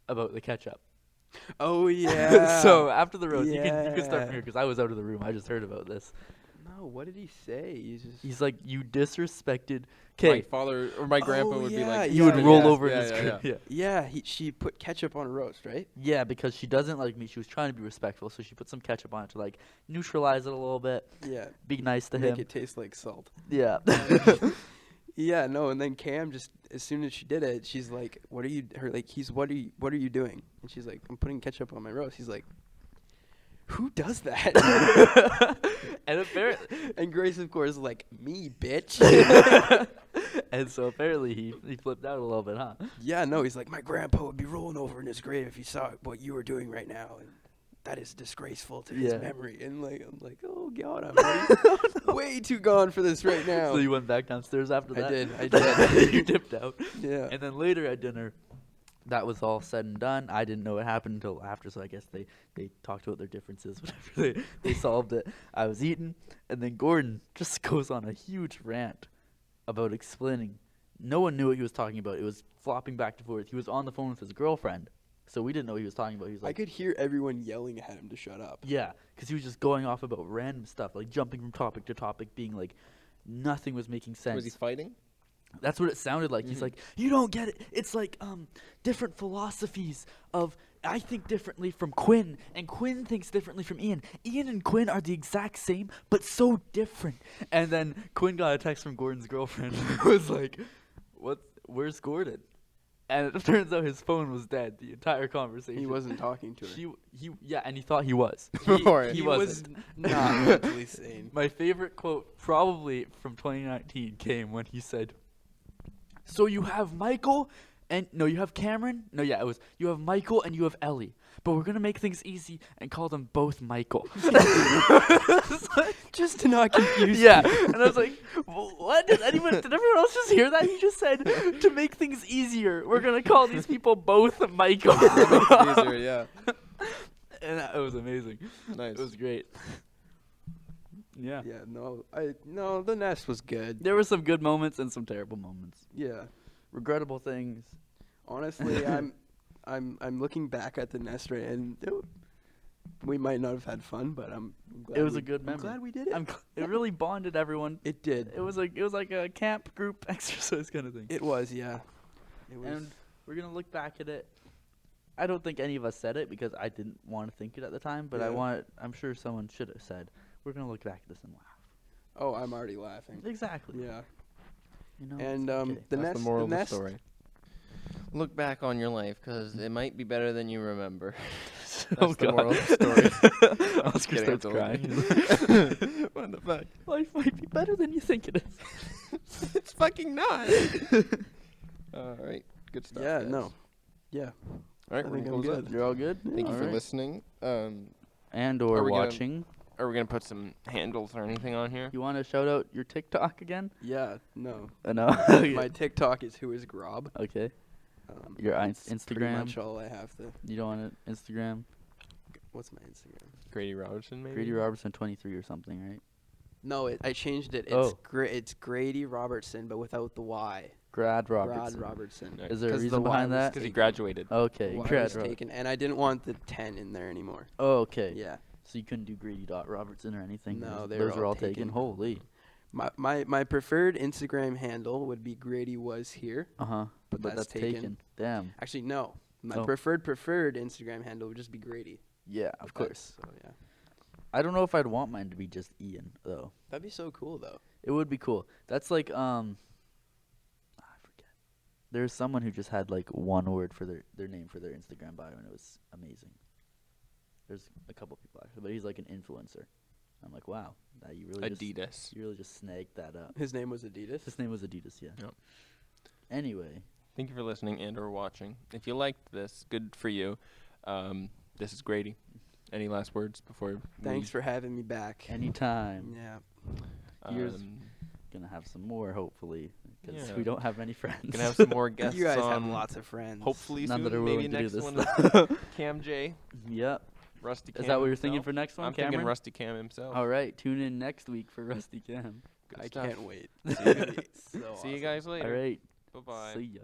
about the ketchup. Oh, yeah. So after the roast, you can start Yeah. from here because I was out of the room. I just heard about this. No, what did he say? He's like, you disrespected... My Okay. father or my grandpa would be like... You would yeah, roll yeah, over in yeah, his yeah, grave. yeah. Yeah. Yeah, she put ketchup on a roast, right? Yeah, because she doesn't like meat. She was trying to be respectful, so she put some ketchup on it to like neutralize it a little bit. Yeah. Be nice to Make him. it taste like salt. Yeah. Yeah, no, and then Cam just, as soon as she did it, she's like, what are you doing? And she's like, I'm putting ketchup on my roast. He's like, who does that? And apparently, And Grace, of course, is like, me, bitch. and so apparently he flipped out a little bit, huh? Yeah, no, he's like, my grandpa would be rolling over in his grave if he saw what you were doing right now. And that is disgraceful to his Yeah. memory. And like, I'm like, oh, God, I'm way too gone for this right now. So you went back downstairs after that? I did. You dipped out. Yeah. And then later at dinner, that was all said and done. I didn't know what happened until after, so I guess they talked about their differences, whatever. They solved it. I was eating, and then Gordon just goes on a huge rant about explaining. No one knew what he was talking about. It was flopping back and forth. He was on the phone with his girlfriend, so we didn't know what he was talking about. He was like, I could hear everyone yelling at him to shut up. yeah, because he was just going off about random stuff, like jumping from topic to topic, being like, nothing was making sense. Was he fighting? That's what it sounded like. He's like, you don't get it. It's like different philosophies of, I think differently from Quinn, and Quinn thinks differently from Ian. Ian and Quinn are the exact same, but so different. And then Quinn got a text from Gordon's girlfriend who was like, where's Gordon? And it turns out his phone was dead the entire conversation. He wasn't talking to her. And he thought he was. He wasn't. was not mentally sane. My favorite quote probably from 2019 came when he said, so you have Michael and no, you have Cameron. No, yeah, it was you have Michael and you have Ellie, but we're gonna make things easy and call them both Michael. Just to not confuse. Yeah, and I was like, what? Did everyone else just hear that? He just said to make things easier, we're gonna call these people both Michael. Easier, yeah. And it was amazing. Nice. It was great. Yeah. Yeah, no, the nest was good. There were some good moments and some terrible moments. Yeah. Regrettable things. Honestly, I'm looking back at the nest right, and we might not have had fun, but I'm glad It was a good memory. I'm glad we did it. It really bonded everyone. It did. It was like a camp group exercise kind of thing. It was, yeah. It was. And we're gonna look back at it. I don't think any of us said it because I didn't want to think it at the time, but Yeah. I'm sure someone should have said, we're gonna look back at this and laugh. Oh, I'm already laughing. Exactly. Yeah. You know, And it's okay. the That's nest. the moral the of nest. the story. Look back on your life, because it might be better than you remember. That's the moral of the story. Oscar kidding, starts I'm crying. What the fuck? Life might be better than you think it is. It's fucking not. All right. Good stuff. Yeah. guys. No. Yeah. All right. I We're think gonna I'm close up. good. You're all good? Thank you All for right. listening. And Are or we gonna- watching. Are we gonna put some handles or anything on here? You want to shout out your TikTok again? Yeah. No. No. My TikTok is who is Grob. Okay. Your That's pretty Instagram. much all I have to. You don't want it? Instagram? What's my Instagram? Grady Robertson, maybe. Grady Robertson 23 or something, right? No, I changed it. It's Oh. it's Grady Robertson, but without the Y. Grad Robertson. Grad Robertson. Nice. Is there a 'Cause the reason Y behind was that? Because he taken. graduated. Okay. Y Grad was Robertson. taken, and I didn't want the 10 in there anymore. Oh, okay. Yeah. So you couldn't do Grady.Robertson or anything? No, those were all taken. Holy. My preferred Instagram handle would be Grady was here. Uh-huh. But that's taken. Damn. Actually, no. My Oh. preferred Instagram handle would just be Grady. Yeah, of course. So yeah. I don't know if I'd want mine to be just Ian, though. That'd be so cool though. It would be cool. That's like, I forget. There's someone who just had like one word for their name for their Instagram bio, and it was amazing. There's a couple people actually, but he's like an influencer. I'm like, wow, that you really Adidas. you really just snagged that up. His name was Adidas. His name was Adidas, yeah. Yep. Anyway, Thank you for listening and or watching. If you liked this, good for you. This is Grady. Any last words before? Thanks for having me back. anytime. Yeah. Here's gonna have some more, hopefully, because Yeah. we don't have any friends. Gonna have some more guests You guys have on. lots of friends. Hopefully None soon. that are Maybe willing to do next this, one though. is Cam J. Yep. Rusty Cam Is that what you're thinking himself. for next one, I'm Cameron? thinking Rusty Cam himself. All right, tune in next week for Rusty Cam. Good I stuff. can't wait. See It's gonna be so See you awesome. guys later. All right. Bye-bye. See ya.